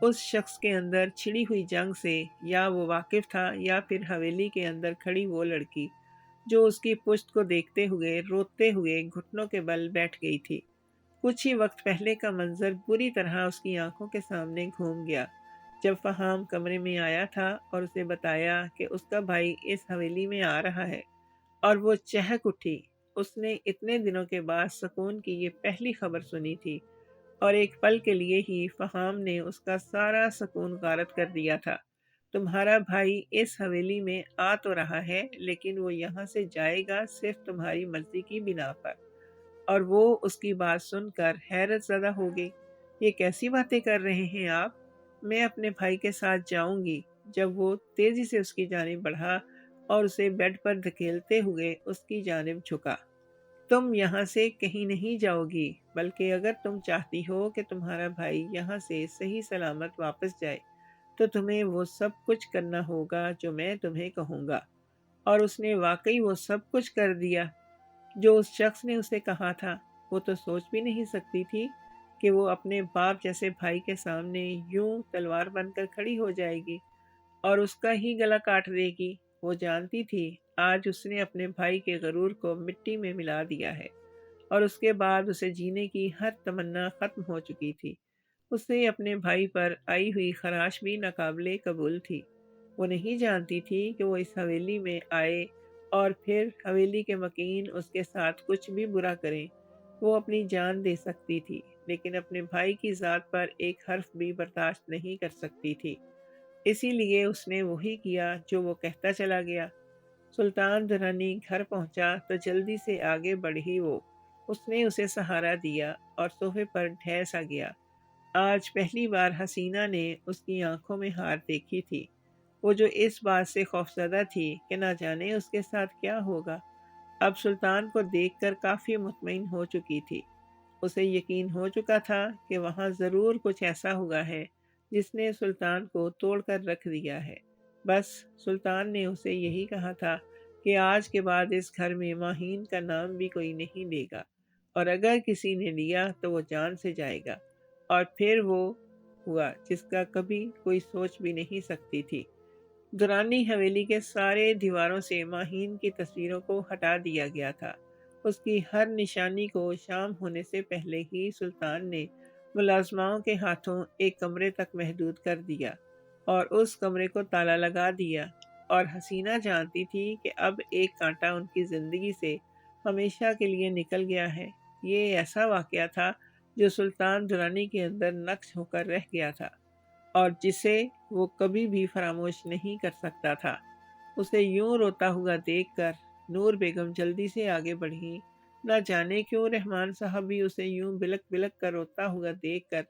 A: اس شخص کے اندر چھڑی ہوئی جنگ سے یا وہ واقف تھا یا پھر حویلی کے اندر کھڑی وہ لڑکی جو اس کی پشت کو دیکھتے ہوئے روتے ہوئے گھٹنوں کے بل بیٹھ گئی تھی۔ کچھ ہی وقت پہلے کا منظر بری طرح اس کی آنکھوں کے سامنے گھوم گیا، جب فہام کمرے میں آیا تھا اور اسے بتایا کہ اس کا بھائی اس حویلی میں آ رہا ہے، اور وہ چہک اٹھی۔ اس نے اتنے دنوں کے بعد سکون کی یہ پہلی خبر سنی تھی، اور ایک پل کے لیے ہی فہام نے اس کا سارا سکون غارت کر دیا تھا۔ تمہارا بھائی اس حویلی میں آ تو رہا ہے، لیکن وہ یہاں سے جائے گا صرف تمہاری مرضی کی بنا پر۔ اور وہ اس کی بات سن کر حیرت زدہ ہو گئی۔ یہ کیسی باتیں کر رہے ہیں آپ؟ میں اپنے بھائی کے ساتھ جاؤں گی۔ جب وہ تیزی سے اس کی جانب بڑھا اور اسے بیڈ پر دھکیلتے ہوئے اس کی جانب جھکا۔ تم یہاں سے کہیں نہیں جاؤ گی، بلکہ اگر تم چاہتی ہو کہ تمہارا بھائی یہاں سے صحیح سلامت واپس جائے تو تمہیں وہ سب کچھ کرنا ہوگا جو میں تمہیں کہوں گا۔ اور اس نے واقعی وہ سب کچھ کر دیا جو اس شخص نے اسے کہا تھا۔ وہ تو سوچ بھی نہیں سکتی تھی کہ وہ اپنے باپ جیسے بھائی کے سامنے یوں تلوار بن کر کھڑی ہو جائے گی اور اس کا ہی گلا کاٹ دے گی۔ وہ جانتی تھی آج اس نے اپنے بھائی کے غرور کو مٹی میں ملا دیا ہے، اور اس کے بعد اسے جینے کی ہر تمنا ختم ہو چکی تھی۔ اسے اپنے بھائی پر آئی ہوئی خراش بھی ناقابل قبول تھی۔ وہ نہیں جانتی تھی کہ وہ اس حویلی میں آئے اور پھر حویلی کے مکین اس کے ساتھ کچھ بھی برا کریں۔ وہ اپنی جان دے سکتی تھی، لیکن اپنے بھائی کی ذات پر ایک حرف بھی برداشت نہیں کر سکتی تھی۔ اسی لیے اس نے وہی کیا جو وہ کہتا چلا گیا۔ سلطان درانی گھر پہنچا تو جلدی سے آگے بڑھی وہ۔ اس نے اسے سہارا دیا اور صوفے پر ڈھہ سا گیا۔ آج پہلی بار حسینہ نے اس کی آنکھوں میں ہار دیکھی تھی، وہ جو اس بات سے خوفزدہ تھی کہ نہ جانے اس کے ساتھ کیا ہوگا۔ اب سلطان کو دیکھ کر کافی مطمئن ہو چکی تھی۔ اسے یقین ہو چکا تھا کہ وہاں ضرور کچھ ایسا ہوا ہے جس نے سلطان کو توڑ کر رکھ دیا ہے۔ بس سلطان نے اسے یہی کہا تھا کہ آج کے بعد اس گھر میں ماہین کا نام بھی کوئی نہیں لے گا، اور اگر کسی نے لیا تو وہ جان سے جائے گا۔ اور پھر وہ ہوا جس کا کبھی کوئی سوچ بھی نہیں سکتی تھی۔ درانی حویلی کے سارے دیواروں سے ماہین کی تصویروں کو ہٹا دیا گیا تھا۔ اس کی ہر نشانی کو شام ہونے سے پہلے ہی سلطان نے ملازماؤں کے ہاتھوں ایک کمرے تک محدود کر دیا اور اس کمرے کو تالا لگا دیا، اور حسینہ جانتی تھی کہ اب ایک کانٹا ان کی زندگی سے ہمیشہ کے لیے نکل گیا ہے۔ یہ ایسا واقعہ تھا جو سلطان درانی کے اندر نقش ہو کر رہ گیا تھا اور جسے وہ کبھی بھی فراموش نہیں کر سکتا تھا۔ اسے یوں روتا ہوا دیکھ کر نور بیگم جلدی سے آگے بڑھی۔ نہ جانے کیوں رحمان صاحب بھی اسے یوں بلک بلک کر روتا ہوا دیکھ کر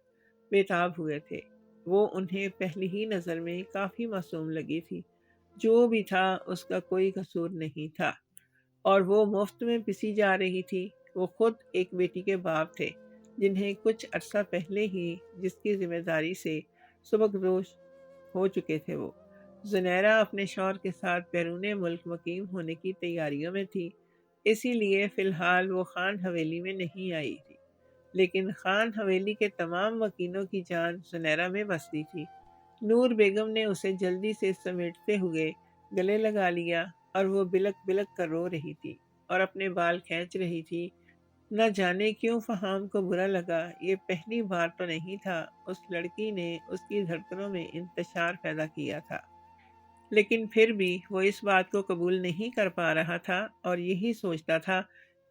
A: بے تاب ہوئے تھے۔ وہ انہیں پہلی ہی نظر میں کافی معصوم لگی تھی۔ جو بھی تھا اس کا کوئی قصور نہیں تھا، اور وہ مفت میں پسی جا رہی تھی۔ وہ خود ایک بیٹی کے باپ تھے جنہیں کچھ عرصہ پہلے ہی جس کی ذمہ داری سے سبکدوش ہو چکے تھے۔ وہ زنیرہ اپنے شوہر کے ساتھ بیرون ملک مقیم ہونے کی تیاریوں میں تھی، اسی لیے فی الحال وہ خان حویلی میں نہیں آئی تھی، لیکن خان حویلی کے تمام مکینوں کی جان زنیرہ میں بستی تھی۔ نور بیگم نے اسے جلدی سے سمیٹتے ہوئے گلے لگا لیا اور وہ بلک بلک کر رو رہی تھی اور اپنے بال کھینچ رہی تھی۔ نہ جانے کیوں فہام کو برا لگا۔ یہ پہلی بار تو نہیں تھا اس لڑکی نے اس کی دھڑکنوں میں انتشار پیدا کیا تھا، لیکن پھر بھی وہ اس بات کو قبول نہیں کر پا رہا تھا اور یہی سوچتا تھا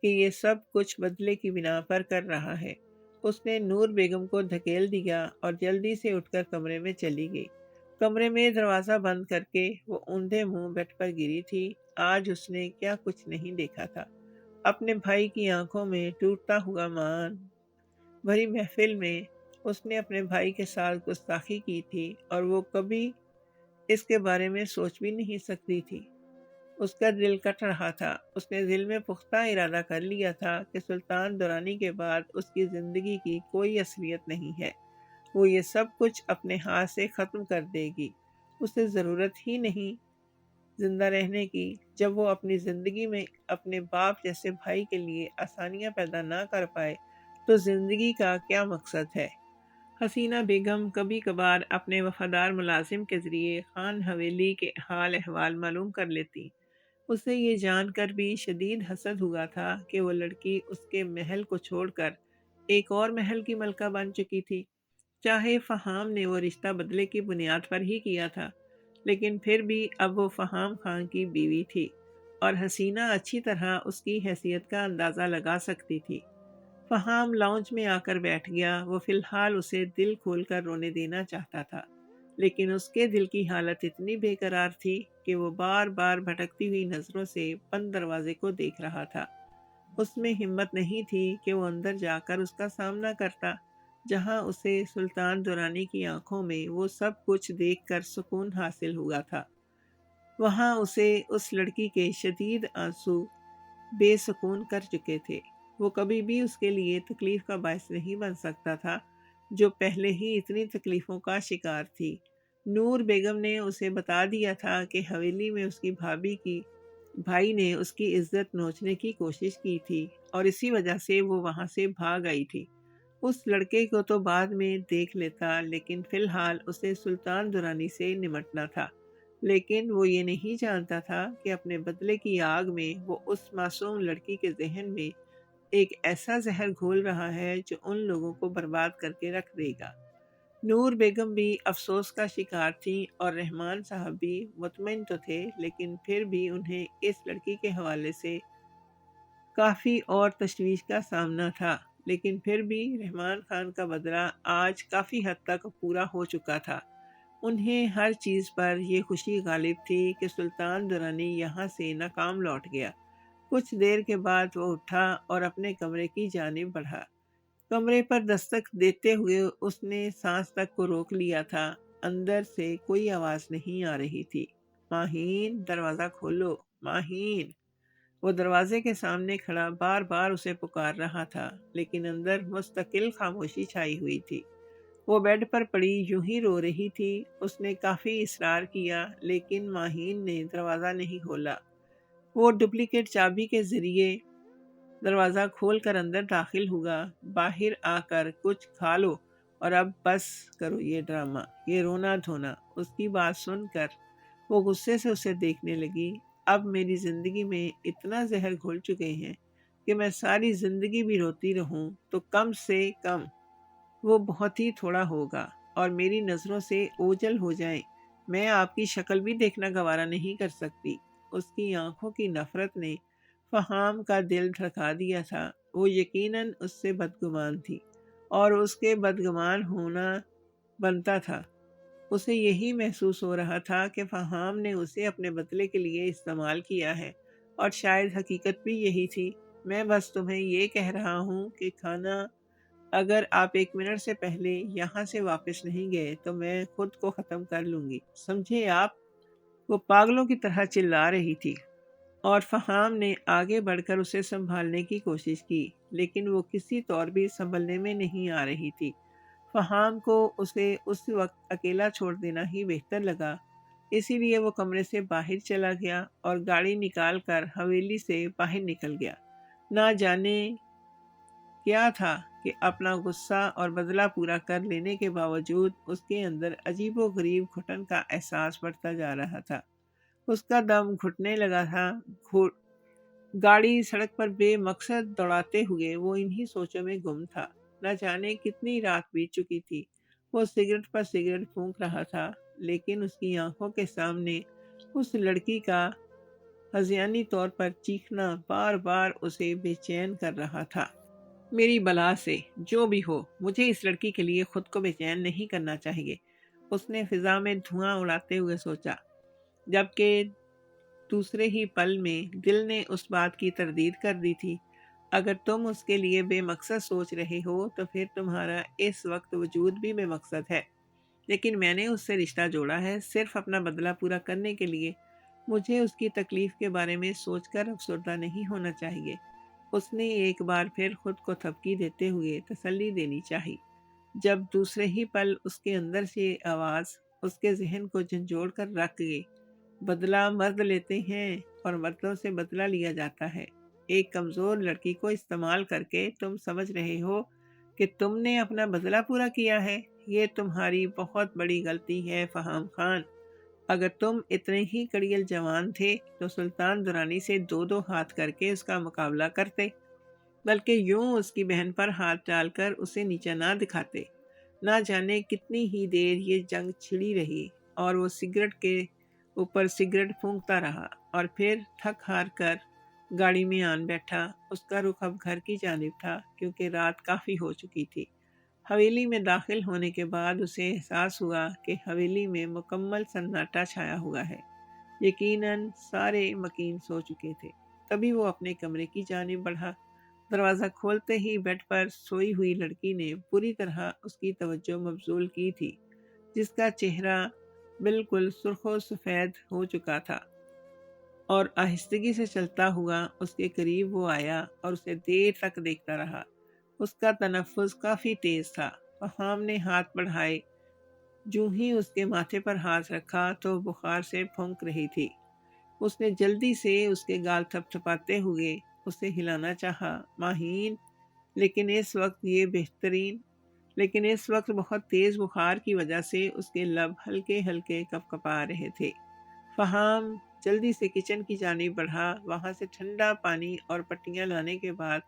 A: کہ یہ سب کچھ بدلے کی بنا پر کر رہا ہے۔ اس نے نور بیگم کو دھکیل دیا اور جلدی سے اٹھ کر کمرے میں چلی گئی۔ کمرے میں دروازہ بند کر کے وہ اوندھے منہ بیڈ پر گری تھی۔ آج اس نے کیا کچھ نہیں دیکھا تھا۔ اپنے بھائی کی آنکھوں میں ٹوٹتا ہوا مان بھری محفل میں اس نے اپنے بھائی کے ساتھ گستاخی کی تھی، اور وہ کبھی اس کے بارے میں سوچ بھی نہیں سکتی تھی۔ اس کا دل کٹ رہا تھا۔ اس نے دل میں پختہ ارادہ کر لیا تھا کہ سلطان درانی کے بعد اس کی زندگی کی کوئی اصلیت نہیں ہے۔ وہ یہ سب کچھ اپنے ہاتھ سے ختم کر دے گی۔ اسے ضرورت ہی نہیں زندہ رہنے کی۔ جب وہ اپنی زندگی میں اپنے باپ جیسے بھائی کے لیے آسانیاں پیدا نہ کر پائے تو زندگی کا کیا مقصد ہے؟ حسینہ بیگم کبھی کبھار اپنے وفادار ملازم کے ذریعے خان حویلی کے حال احوال معلوم کر لیتی۔ اسے یہ جان کر بھی شدید حسد ہوا تھا کہ وہ لڑکی اس کے محل کو چھوڑ کر ایک اور محل کی ملکہ بن چکی تھی۔ چاہے فہام نے وہ رشتہ بدلے کی بنیاد پر ہی کیا تھا، لیکن پھر بھی اب وہ فہام خان کی بیوی تھی اور حسینہ اچھی طرح اس کی حیثیت کا اندازہ لگا سکتی تھی۔ فہام لاؤنج میں آ کر بیٹھ گیا۔ وہ فی الحال اسے دل کھول کر رونے دینا چاہتا تھا، لیکن اس کے دل کی حالت اتنی بے قرار تھی کہ وہ بار بار بھٹکتی ہوئی نظروں سے بند دروازے کو دیکھ رہا تھا۔ اس میں ہمت نہیں تھی کہ وہ اندر جا کر اس کا سامنا کرتا، جہاں اسے سلطان درانی کی آنکھوں میں وہ سب کچھ دیکھ کر سکون حاصل ہوا تھا۔ وہاں اسے اس لڑکی کے شدید آنسو بے سکون کر چکے تھے۔ وہ کبھی بھی اس کے لیے تکلیف کا باعث نہیں بن سکتا تھا، جو پہلے ہی اتنی تکلیفوں کا شکار تھی۔ نور بیگم نے اسے بتا دیا تھا کہ حویلی میں اس کی بھائی نے اس کی عزت نوچنے کی کوشش کی تھی اور اسی وجہ سے وہ وہاں سے بھاگ آئی تھی۔ اس لڑکے کو تو بعد میں دیکھ لیتا، لیکن فی الحال اسے سلطان درانی سے نمٹنا تھا۔ لیکن وہ یہ نہیں جانتا تھا کہ اپنے بدلے کی آگ میں وہ اس معصوم لڑکی کے ذہن میں ایک ایسا زہر گھول رہا ہے جو ان لوگوں کو برباد کر کے رکھ دے گا۔ نور بیگم بھی افسوس کا شکار تھیں اور رحمان صاحب بھی مطمئن تو تھے، لیکن پھر بھی انہیں اس لڑکی کے حوالے سے کافی اور تشویش کا سامنا تھا۔ لیکن پھر بھی رحمان خان کا بدلہ آج کافی حد تک پورا ہو چکا تھا۔ انہیں ہر چیز پر یہ خوشی غالب تھی کہ سلطان درانی یہاں سے ناکام لوٹ گیا۔ کچھ دیر کے بعد وہ اٹھا اور اپنے کمرے کی جانب بڑھا۔ کمرے پر دستک دیتے ہوئے اس نے سانس تک کو روک لیا تھا۔ اندر سے کوئی آواز نہیں آ رہی تھی۔ ماہین، دروازہ کھولو، ماہین۔ وہ دروازے کے سامنے کھڑا بار بار اسے پکار رہا تھا، لیکن اندر مستقل خاموشی چھائی ہوئی تھی۔ وہ بیڈ پر پڑی یوں ہی رو رہی تھی۔ اس نے کافی اصرار کیا، لیکن ماہین نے دروازہ نہیں کھولا۔ وہ ڈپلیکیٹ چابی کے ذریعے دروازہ کھول کر اندر داخل ہوا۔ باہر آ کر کچھ کھا لو اور اب بس کرو یہ ڈرامہ، یہ رونا دھونا۔ اس کی بات سن کر وہ غصے سے اسے دیکھنے لگی۔ اب میری زندگی میں اتنا زہر گھل چکے ہیں کہ میں ساری زندگی بھی روتی رہوں تو کم سے کم وہ بہت ہی تھوڑا ہوگا اور میری نظروں سے اوجھل ہو جائیں۔ میں آپ کی شکل بھی دیکھنا گوارا نہیں کر سکتی۔ اس کی آنکھوں کی نفرت نے فہام کا دل دھڑکا دیا تھا۔ وہ یقیناً اس سے بدگمان تھی اور اس کے بدگمان ہونا بنتا تھا۔ اسے یہی محسوس ہو رہا تھا کہ فہام نے اسے اپنے بدلے کے لیے استعمال کیا ہے، اور شاید حقیقت بھی یہی تھی۔ میں بس تمہیں یہ کہہ رہا ہوں کہ کھانا، اگر آپ 1 منٹ سے پہلے یہاں سے واپس نہیں گئے تو میں خود کو ختم کر لوں گی، سمجھے آپ؟ وہ پاگلوں کی طرح چلا رہی تھی اور فہام نے آگے بڑھ کر اسے سنبھالنے کی کوشش کی، لیکن وہ کسی طور بھی سنبھلنے میں نہیں آ رہی تھی۔ فہام کو اسے اس وقت اکیلا چھوڑ دینا ہی بہتر لگا، اسی لیے وہ کمرے سے باہر چلا گیا اور گاڑی نکال کر حویلی سے باہر نکل گیا۔ نہ جانے کیا تھا کہ اپنا غصہ اور بدلہ پورا کر لینے کے باوجود اس کے اندر عجیب و غریب گھٹن کا احساس بڑھتا جا رہا تھا۔ اس کا دم گھٹنے لگا تھا۔ گاڑی سڑک پر بے مقصد دوڑاتے ہوئے وہ انہی سوچوں میں گم تھا۔ نہ جانے کتنی رات بیت چکی تھی۔ وہ سگریٹ پر سگریٹ پھونک رہا تھا، لیکن اس کی آنکھوں کے سامنے اس لڑکی کا ہذیانی طور پر چیخنا بار بار اسے بے چین کر رہا تھا۔ میری بلا سے جو بھی ہو، مجھے اس لڑکی کے لیے خود کو بے چین نہیں کرنا چاہیے، اس نے فضا میں دھواں اڑاتے ہوئے سوچا، جبکہ دوسرے ہی پل میں دل نے اس بات کی تردید کر دی تھی، اگر تم اس کے لیے بے مقصد سوچ رہے ہو تو پھر تمہارا اس وقت وجود بھی بے مقصد ہے۔ لیکن میں نے اس سے رشتہ جوڑا ہے صرف اپنا بدلہ پورا کرنے کے لیے۔ مجھے اس کی تکلیف کے بارے میں سوچ کر افسردہ نہیں ہونا چاہیے۔ اس نے ایک بار پھر خود کو تھپکی دیتے ہوئے تسلی دینی چاہی، جب دوسرے ہی پل اس کے اندر سے آواز اس کے ذہن کو جھنجھوڑ کر رکھ گئی، بدلہ مرد لیتے ہیں اور مردوں سے بدلہ لیا جاتا ہے۔ ایک کمزور لڑکی کو استعمال کر کے تم سمجھ رہے ہو کہ تم نے اپنا بدلہ پورا کیا ہے؟ یہ تمہاری بہت بڑی غلطی ہے فہام خان۔ اگر تم اتنے ہی کڑیل جوان تھے تو سلطان درانی سے 2 ہاتھ کر کے اس کا مقابلہ کرتے، بلکہ یوں اس کی بہن پر ہاتھ ڈال کر اسے نیچا نہ دکھاتے۔ نہ جانے کتنی ہی دیر یہ جنگ چھڑی رہی اور وہ سگریٹ کے اوپر سگریٹ پھونکتا رہا، اور پھر تھک ہار کر گاڑی میں آن بیٹھا۔ اس کا رخ اب گھر کی جانب تھا، کیونکہ رات کافی ہو چکی تھی۔ حویلی میں داخل ہونے کے بعد اسے احساس ہوا کہ حویلی میں مکمل سناٹا چھایا ہوا ہے۔ یقیناً سارے مکین سو چکے تھے۔ تبھی وہ اپنے کمرے کی جانب بڑھا۔ دروازہ کھولتے ہی بیڈ پر سوئی ہوئی لڑکی نے پوری طرح اس کی توجہ مبذول کی تھی، جس کا چہرہ بالکل سرخ و سفید ہو چکا تھا، اور آہستگی سے چلتا ہوا اس کے قریب وہ آیا اور اسے دیر تک دیکھتا رہا۔ اس کا تنفس کافی تیز تھا۔ فہام نے ہاتھ بڑھائے، جو ہی اس کے ماتھے پر ہاتھ رکھا تو بخار سے پھونک رہی تھی۔ اس نے جلدی سے اس کے گال تھپ تھپاتے ہوئے اسے ہلانا چاہا۔ ماہین، لیکن اس وقت بہت تیز بخار کی وجہ سے اس کے لب ہلکے ہلکے کپکپا رہے تھے۔ فہام جلدی سے کچن کی جانب بڑھا، وہاں سے ٹھنڈا پانی اور پٹیاں لانے کے بعد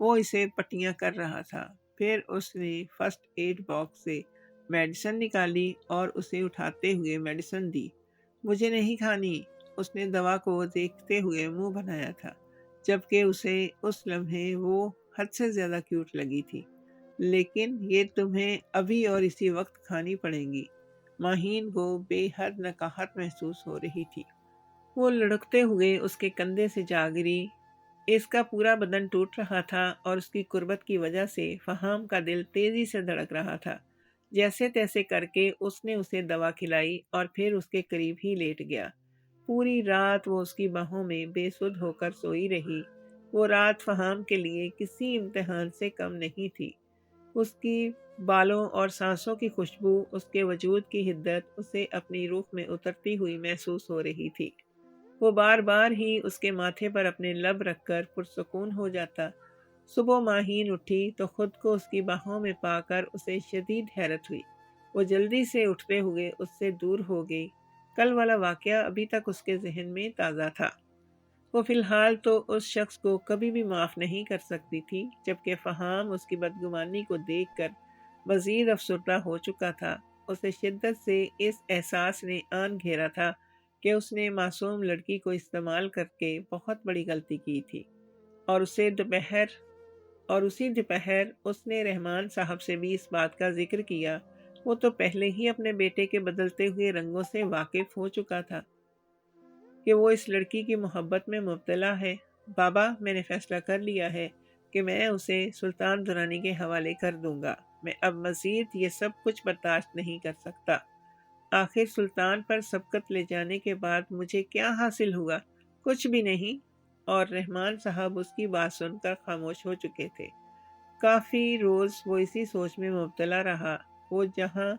A: وہ اسے پٹیاں کر رہا تھا۔ پھر اس نے فرسٹ ایڈ باکس سے میڈیسن نکالی اور اسے اٹھاتے ہوئے میڈیسن دی۔ مجھے نہیں کھانی، اس نے دوا کو دیکھتے ہوئے منہ بنایا تھا، جبکہ اسے اس لمحے وہ حد سے زیادہ کیوٹ لگی تھی۔ لیکن یہ تمہیں ابھی اور اسی وقت کھانی پڑیں گی۔ ماہین کو بے حد نکاہت محسوس ہو رہی تھی۔ وہ لڑکتے ہوئے اس کے کندھے سے جا گری۔ اس کا پورا بدن ٹوٹ رہا تھا اور اس کی قربت کی وجہ سے فہام کا دل تیزی سے دھڑک رہا تھا۔ جیسے تیسے کر کے اس نے اسے دوا کھلائی اور پھر اس کے قریب ہی لیٹ گیا۔ پوری رات وہ اس کی باہوں میں بے سدھ ہو کر سوئی رہی۔ وہ رات فہام کے لیے کسی امتحان سے کم نہیں تھی۔ اس کی بالوں اور سانسوں کی خوشبو، اس کے وجود کی حدت اسے اپنی روح میں اترتی ہوئی محسوس ہو رہی تھی۔ وہ بار بار ہی اس کے ماتھے پر اپنے لب رکھ کر پرسکون ہو جاتا۔ صبح ماہین اٹھی تو خود کو اس کی باہوں میں پا کر اسے شدید حیرت ہوئی۔ وہ جلدی سے اٹھتے ہوئے اس سے دور ہو گئی۔ کل والا واقعہ ابھی تک اس کے ذہن میں تازہ تھا۔ وہ فی الحال تو اس شخص کو کبھی بھی معاف نہیں کر سکتی تھی، جبکہ فہام اس کی بدگمانی کو دیکھ کر مزید افسردہ ہو چکا تھا۔ اسے شدت سے اس احساس نے آن گھیرا تھا کہ اس نے معصوم لڑکی کو استعمال کر کے بہت بڑی غلطی کی تھی، اور اسی دوپہر اس نے رحمان صاحب سے بھی اس بات کا ذکر کیا۔ وہ تو پہلے ہی اپنے بیٹے کے بدلتے ہوئے رنگوں سے واقف ہو چکا تھا کہ وہ اس لڑکی کی محبت میں مبتلا ہے۔ بابا، میں نے فیصلہ کر لیا ہے کہ میں اسے سلطان درانی کے حوالے کر دوں گا۔ میں اب مزید یہ سب کچھ برداشت نہیں کر سکتا۔ آخر سلطان پر سبقت لے جانے کے بعد مجھے کیا حاصل ہوا؟ کچھ بھی نہیں۔ اور رحمان صاحب اس کی بات سن کر خاموش ہو چکے تھے۔ کافی روز وہ اسی سوچ میں مبتلا رہا۔ وہ جہاں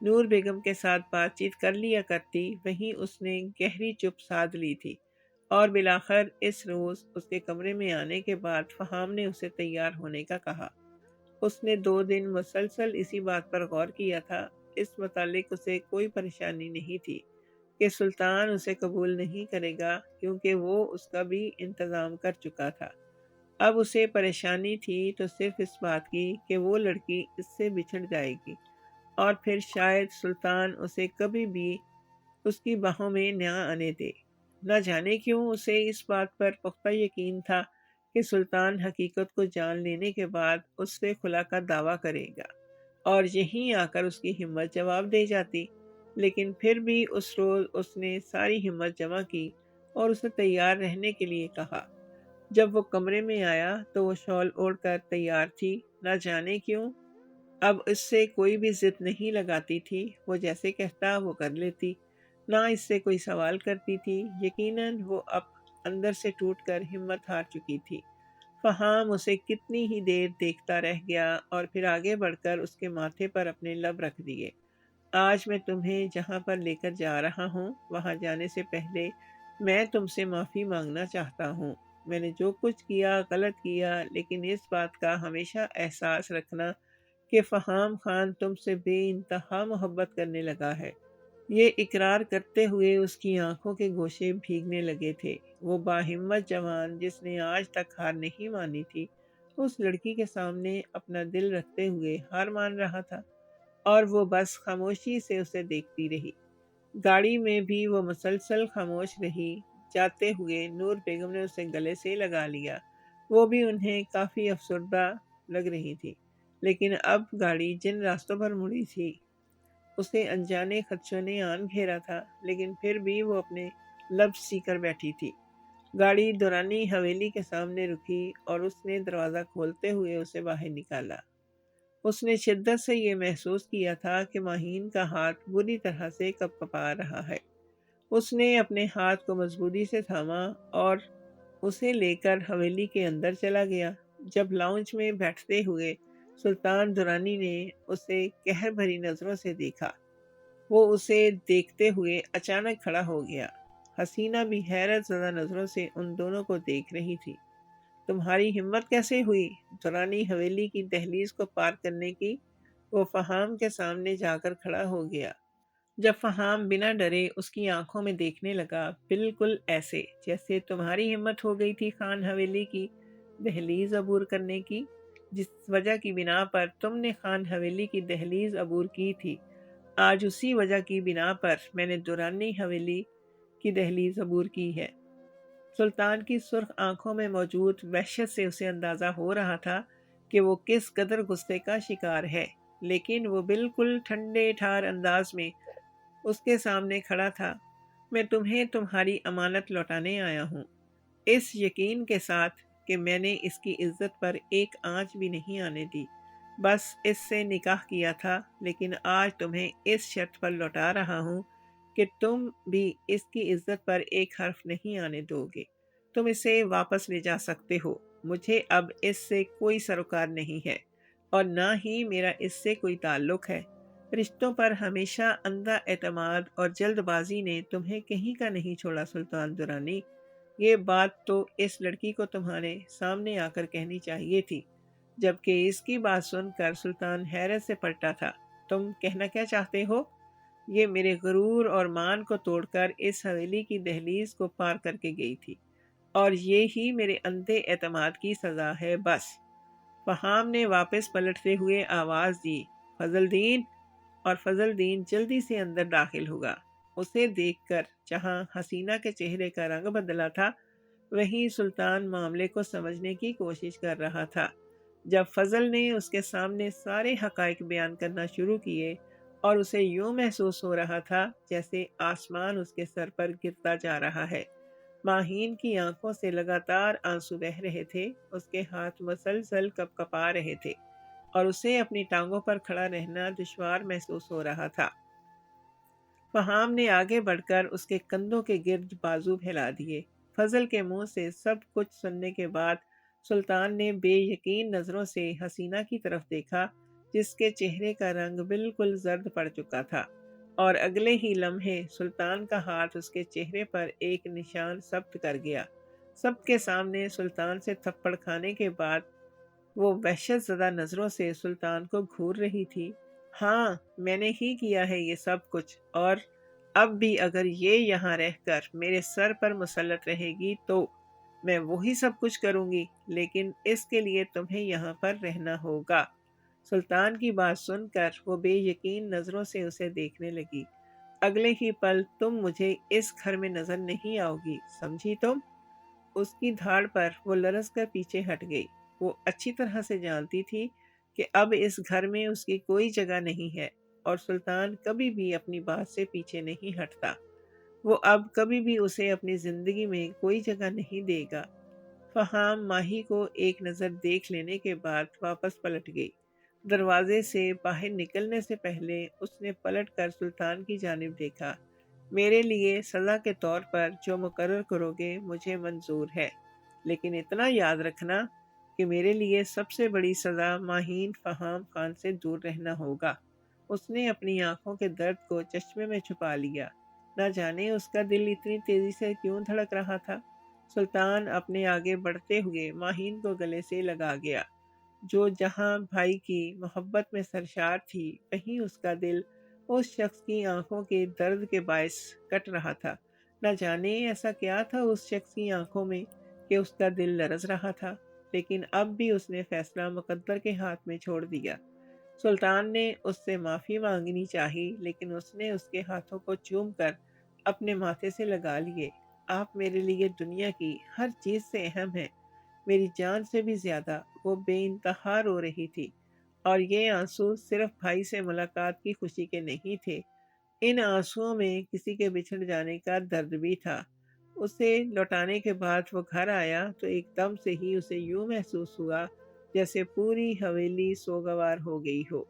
A: نور بیگم کے ساتھ بات چیت کر لیا کرتی، وہیں اس نے گہری چپ سادھ لی تھی، اور بالآخر اس روز اس کے کمرے میں آنے کے بعد فہام نے اسے تیار ہونے کا کہا۔ اس نے 2 دن مسلسل اسی بات پر غور کیا تھا۔ اس متعلق اسے کوئی پریشانی نہیں تھی کہ سلطان اسے قبول نہیں کرے گا، کیونکہ وہ اس کا بھی انتظام کر چکا تھا۔ اب اسے پریشانی تھی تو صرف اس بات کی کہ وہ لڑکی اس سے بچھڑ جائے گی، اور پھر شاید سلطان اسے کبھی بھی اس کی باہوں میں نہ آنے دے۔ نہ جانے کیوں اسے اس بات پر پختہ یقین تھا کہ سلطان حقیقت کو جان لینے کے بعد اس سے خلا کا دعویٰ کرے گا، اور یہیں آ کر اس کی ہمت جواب دے جاتی۔ لیکن پھر بھی اس روز اس نے ساری ہمت جمع کی اور اسے تیار رہنے کے لیے کہا۔ جب وہ کمرے میں آیا تو وہ شال اوڑھ کر تیار تھی۔ نہ جانے کیوں اب اس سے کوئی بھی ضد نہیں لگاتی تھی۔ وہ جیسے کہتا وہ کر لیتی، نہ اس سے کوئی سوال کرتی تھی۔ یقیناً وہ اب اندر سے ٹوٹ کر ہمت ہار چکی تھی۔ فہام اسے کتنی ہی دیر دیکھتا رہ گیا اور پھر آگے بڑھ کر اس کے ماتھے پر اپنے لب رکھ دیے۔ آج میں تمہیں جہاں پر لے کر جا رہا ہوں، وہاں جانے سے پہلے میں تم سے معافی مانگنا چاہتا ہوں۔ میں نے جو کچھ کیا غلط کیا، لیکن اس بات کا ہمیشہ احساس رکھنا کہ فہام خان تم سے بے انتہا محبت کرنے لگا ہے۔ یہ اقرار کرتے ہوئے اس کی آنکھوں کے گوشے بھیگنے لگے تھے۔ وہ باہمت جوان جس نے آج تک ہار نہیں مانی تھی، اس لڑکی کے سامنے اپنا دل رکھتے ہوئے ہار مان رہا تھا، اور وہ بس خاموشی سے اسے دیکھتی رہی۔ گاڑی میں بھی وہ مسلسل خاموش رہی۔ جاتے ہوئے نور بیگم نے اسے گلے سے لگا لیا۔ وہ بھی انہیں کافی افسردہ لگ رہی تھی، لیکن اب گاڑی جن راستوں پر مڑی تھی اسے انجانے خدشوں نے آن گھیرا تھا، لیکن پھر بھی وہ اپنے لب سی کر بیٹھی تھی۔ گاڑی دورانی حویلی کے سامنے رکی اور اس نے دروازہ کھولتے ہوئے اسے باہر نکالا۔ اس نے شدت سے یہ محسوس کیا تھا کہ ماہین کا ہاتھ بری طرح سے کپکپا رہا ہے۔ اس نے اپنے ہاتھ کو مضبوطی سے تھاما اور اسے لے کر حویلی کے اندر چلا گیا۔ جب لاؤنج میں بیٹھتے ہوئے سلطان درانی نے اسے قہر بھری نظروں سے دیکھا، وہ اسے دیکھتے ہوئے اچانک کھڑا ہو گیا۔ حسینہ بھی حیرت زدہ نظروں سے ان دونوں کو دیکھ رہی تھی۔ تمہاری ہمت کیسے ہوئی درانی حویلی کی دہلیز کو پار کرنے کی؟ وہ فہام کے سامنے جا کر کھڑا ہو گیا۔ جب فہام بنا ڈرے اس کی آنکھوں میں دیکھنے لگا، بالکل ایسے جیسے تمہاری ہمت ہو گئی تھی خان حویلی کی دہلیز عبور کرنے کی، جس وجہ کی بنا پر تم نے خان حویلی کی دہلیز عبور کی تھی، آج اسی وجہ کی بنا پر میں نے درانی حویلی کی دہلیز عبور کی ہے۔ سلطان کی سرخ آنکھوں میں موجود وحشت سے اسے اندازہ ہو رہا تھا کہ وہ کس قدر غصے کا شکار ہے، لیکن وہ بالکل ٹھنڈے ٹھار انداز میں اس کے سامنے کھڑا تھا۔ میں تمہیں تمہاری امانت لوٹانے آیا ہوں، اس یقین کے ساتھ کہ میں نے اس کی عزت پر ایک آنچ بھی نہیں آنے دی۔ بس اس سے نکاح کیا تھا، لیکن آج تمہیں اس شرط پر لوٹا رہا ہوں کہ تم بھی اس کی عزت پر ایک حرف نہیں آنے دو گے۔ تم اسے واپس لے جا سکتے ہو، مجھے اب اس سے کوئی سروکار نہیں ہے اور نہ ہی میرا اس سے کوئی تعلق ہے۔ رشتوں پر ہمیشہ اندھا اعتماد اور جلد بازی نے تمہیں کہیں کا نہیں چھوڑا سلطان درانی۔ یہ بات تو اس لڑکی کو تمہارے سامنے آ کر کہنی چاہیے تھی، جبکہ اس کی بات سن کر سلطان حیرت سے پلٹا تھا۔ تم کہنا کیا چاہتے ہو؟ یہ میرے غرور اور مان کو توڑ کر اس حویلی کی دہلیز کو پار کر کے گئی تھی، اور یہ ہی میرے اندھے اعتماد کی سزا ہے بس۔ فہام نے واپس پلٹتے ہوئے آواز دی، فضل دین! اور فضل دین جلدی سے اندر داخل ہوا۔ اسے دیکھ کر جہاں حسینہ کے چہرے کا رنگ بدلا تھا، وہیں سلطان معاملے کو سمجھنے کی کوشش کر رہا تھا۔ جب فضل نے اس کے سامنے سارے حقائق بیان کرنا شروع کیے اور اسے یوں محسوس ہو رہا تھا جیسے آسمان اس کے سر پر گرتا جا رہا ہے۔ ماہین کی آنکھوں سے لگاتار آنسو بہہ رہے تھے، اس کے ہاتھ مسلسل کپ کپا رہے تھے اور اسے اپنی ٹانگوں پر کھڑا رہنا دشوار محسوس ہو رہا تھا۔ فہام نے آگے بڑھ کر اس کے کندھوں کے گرد بازو پھیلا دیے۔ فضل کے منہ سے سب کچھ سننے کے بعد سلطان نے بے یقین نظروں سے حسینہ کی طرف دیکھا، جس کے چہرے کا رنگ بالکل زرد پڑ چکا تھا، اور اگلے ہی لمحے سلطان کا ہاتھ اس کے چہرے پر ایک نشان ثبت کر گیا۔ سب کے سامنے سلطان سے تھپڑ کھانے کے بعد وہ وحشت زدہ نظروں سے سلطان کو گھور رہی تھی۔ ہاں، میں نے ہی کیا ہے یہ سب کچھ، اور اب بھی اگر یہ یہاں رہ کر میرے سر پر مسلط رہے گی تو میں وہی سب کچھ کروں گی، لیکن اس کے لیے تمہیں یہاں پر رہنا ہوگا۔ سلطان کی بات سن کر وہ بے یقین نظروں سے اسے دیکھنے لگی۔ اگلے ہی پل تم مجھے اس گھر میں نظر نہیں آؤ گی، سمجھی تم؟ اس کی دھاڑ پر وہ لرز کر پیچھے ہٹ گئی۔ وہ اچھی طرح سے جانتی تھی کہ اب اس گھر میں اس کی کوئی جگہ نہیں ہے، اور سلطان کبھی بھی اپنی بات سے پیچھے نہیں ہٹتا۔ وہ اب کبھی بھی اسے اپنی زندگی میں کوئی جگہ نہیں دے گا۔ فہام ماہی کو ایک نظر دیکھ لینے کے بعد واپس پلٹ گئی۔ دروازے سے باہر نکلنے سے پہلے اس نے پلٹ کر سلطان کی جانب دیکھا۔ میرے لیے سزا کے طور پر جو مقرر کرو گے مجھے منظور ہے، لیکن اتنا یاد رکھنا کہ میرے لیے سب سے بڑی سزا ماہین فہام خان سے دور رہنا ہوگا۔ اس نے اپنی آنکھوں کے درد کو چشمے میں چھپا لیا۔ نہ جانے اس کا دل اتنی تیزی سے کیوں دھڑک رہا تھا۔ سلطان اپنے آگے بڑھتے ہوئے ماہین کو گلے سے لگا گیا، جو جہاں بھائی کی محبت میں سرشار تھی، وہیں اس کا دل اس شخص کی آنکھوں کے درد کے باعث کٹ رہا تھا۔ نہ جانے ایسا کیا تھا اس شخص کی آنکھوں میں کہ اس کا دل لرز رہا تھا، لیکن اب بھی اس نے فیصلہ مقدر کے ہاتھ میں چھوڑ دیا۔ سلطان نے اس سے معافی مانگنی چاہی، لیکن اس نے اس کے ہاتھوں کو چوم کر اپنے ماتھے سے لگا لیے۔ آپ میرے لیے دنیا کی ہر چیز سے اہم ہیں، میری جان سے بھی زیادہ۔ وہ بے انتہا رو رہی تھی، اور یہ آنسو صرف بھائی سے ملاقات کی خوشی کے نہیں تھے، ان آنسوؤں میں کسی کے بچھڑ جانے کا درد بھی تھا۔ اسے لوٹانے کے بعد وہ گھر آیا تو ایک دم سے ہی اسے یوں محسوس ہوا جیسے پوری حویلی سوگوار ہو گئی ہو۔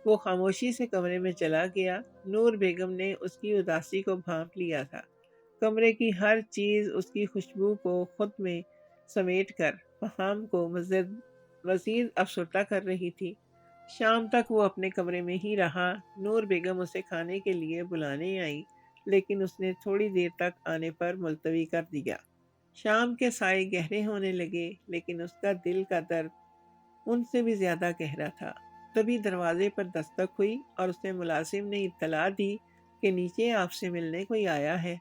A: وہ خاموشی سے کمرے میں چلا گیا۔ نور بیگم نے اس کی اداسی کو بھانپ لیا تھا۔ کمرے کی ہر چیز اس کی خوشبو کو خود میں سمیٹ کر فہام کو مزید افسردہ کر رہی تھی۔ شام تک وہ اپنے کمرے میں ہی رہا۔ نور بیگم اسے کھانے کے لیے بلانے آئی، لیکن اس نے تھوڑی دیر تک آنے پر ملتوی کر دیا۔ شام کے سائے گہرے ہونے لگے، لیکن اس کا دل کا درد ان سے بھی زیادہ گہرا تھا۔ تبھی دروازے پر دستک ہوئی اور اسے ملازم نے اطلاع دی کہ نیچے آپ سے ملنے کوئی آیا ہے۔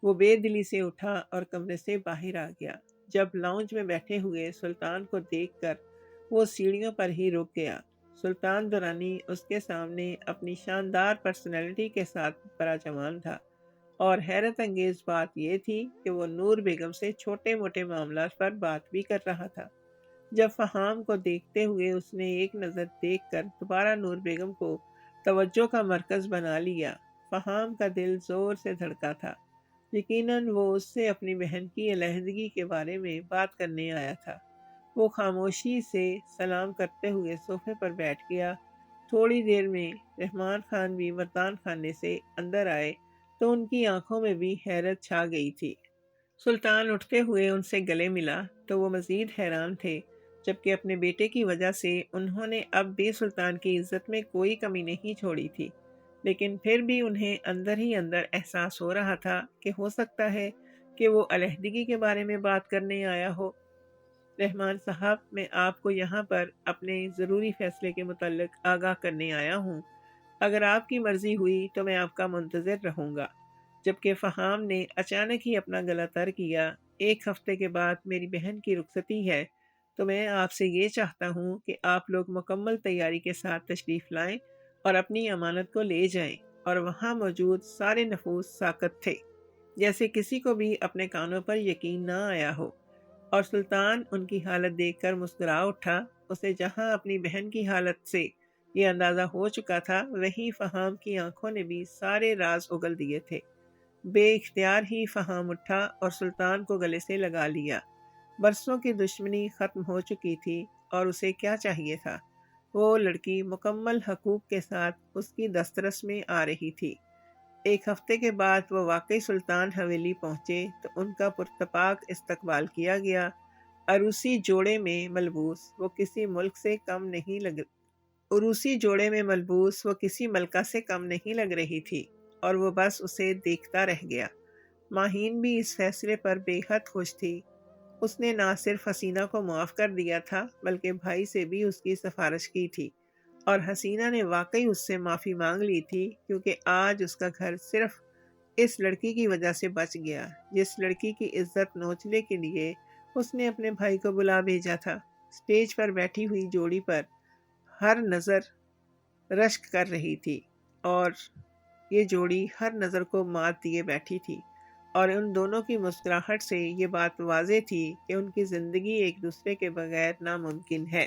A: وہ بے دلی سے اٹھا اور کمرے سے باہر آ گیا۔ جب لاؤنج میں بیٹھے ہوئے سلطان کو دیکھ کر وہ سیڑھیوں پر ہی رک گیا۔ سلطان درانی اس کے سامنے اپنی شاندار پرسنالٹی کے ساتھ براجمان تھا، اور حیرت انگیز بات یہ تھی کہ وہ نور بیگم سے چھوٹے موٹے معاملات پر بات بھی کر رہا تھا۔ جب فہام کو دیکھتے ہوئے اس نے ایک نظر دیکھ کر دوبارہ نور بیگم کو توجہ کا مرکز بنا لیا، فہام کا دل زور سے دھڑکا تھا۔ یقیناً وہ اس سے اپنی بہن کی علیحدگی کے بارے میں بات کرنے آیا تھا۔ وہ خاموشی سے سلام کرتے ہوئے صوفے پر بیٹھ گیا۔ تھوڑی دیر میں رحمان خان بھی مردان خانے سے اندر آئے تو ان کی آنکھوں میں بھی حیرت چھا گئی تھی۔ سلطان اٹھتے ہوئے ان سے گلے ملا تو وہ مزید حیران تھے، جبکہ اپنے بیٹے کی وجہ سے انہوں نے اب بھی سلطان کی عزت میں کوئی کمی نہیں چھوڑی تھی، لیکن پھر بھی انہیں اندر ہی اندر احساس ہو رہا تھا کہ ہو سکتا ہے کہ وہ علیحدگی کے بارے میں بات کرنے آیا ہو۔ رحمان صاحب، میں آپ کو یہاں پر اپنے ضروری فیصلے کے متعلق آگاہ کرنے آیا ہوں۔ اگر آپ کی مرضی ہوئی تو میں آپ کا منتظر رہوں گا۔ جبکہ فہام نے اچانک ہی اپنا گلا تر کیا، ایک ہفتے کے بعد میری بہن کی رخصتی ہے، تو میں آپ سے یہ چاہتا ہوں کہ آپ لوگ مکمل تیاری کے ساتھ تشریف لائیں اور اپنی امانت کو لے جائیں۔ اور وہاں موجود سارے نفوس ساکت تھے، جیسے کسی کو بھی اپنے کانوں پر یقین نہ آیا ہو۔ اور سلطان ان کی حالت دیکھ کر مسکرا اٹھا۔ اسے جہاں اپنی بہن کی حالت سے یہ اندازہ ہو چکا تھا، وہیں فہام کی آنکھوں نے بھی سارے راز اگل دیے تھے۔ بے اختیار ہی فہام اٹھا اور سلطان کو گلے سے لگا لیا۔ برسوں کی دشمنی ختم ہو چکی تھی اور اسے کیا چاہیے تھا؟ وہ لڑکی مکمل حقوق کے ساتھ اس کی دسترس میں آ رہی تھی۔ ایک ہفتے کے بعد وہ واقعی سلطان حویلی پہنچے تو ان کا پرتپاک استقبال کیا گیا۔ عروسی جوڑے میں ملبوس وہ کسی ملک سے کم نہیں لگ عروسی جوڑے میں ملبوس وہ کسی ملکہ سے کم نہیں لگ رہی تھی، اور وہ بس اسے دیکھتا رہ گیا۔ ماہین بھی اس فیصلے پر بے حد خوش تھی۔ اس نے نہ صرف حسینہ کو معاف کر دیا تھا، بلکہ بھائی سے بھی اس کی سفارش کی تھی، اور حسینہ نے واقعی اس سے معافی مانگ لی تھی، کیونکہ آج اس کا گھر صرف اس لڑکی کی وجہ سے بچ گیا، جس لڑکی کی عزت نوچنے کے لیے اس نے اپنے بھائی کو بلا بھیجا تھا۔ اسٹیج پر بیٹھی ہوئی جوڑی پر ہر نظر رشک کر رہی تھی، اور یہ جوڑی ہر نظر کو مات دیے بیٹھی تھی، اور ان دونوں کی مسکراہٹ سے یہ بات واضح تھی کہ ان کی زندگی ایک دوسرے کے بغیر ناممکن ہے۔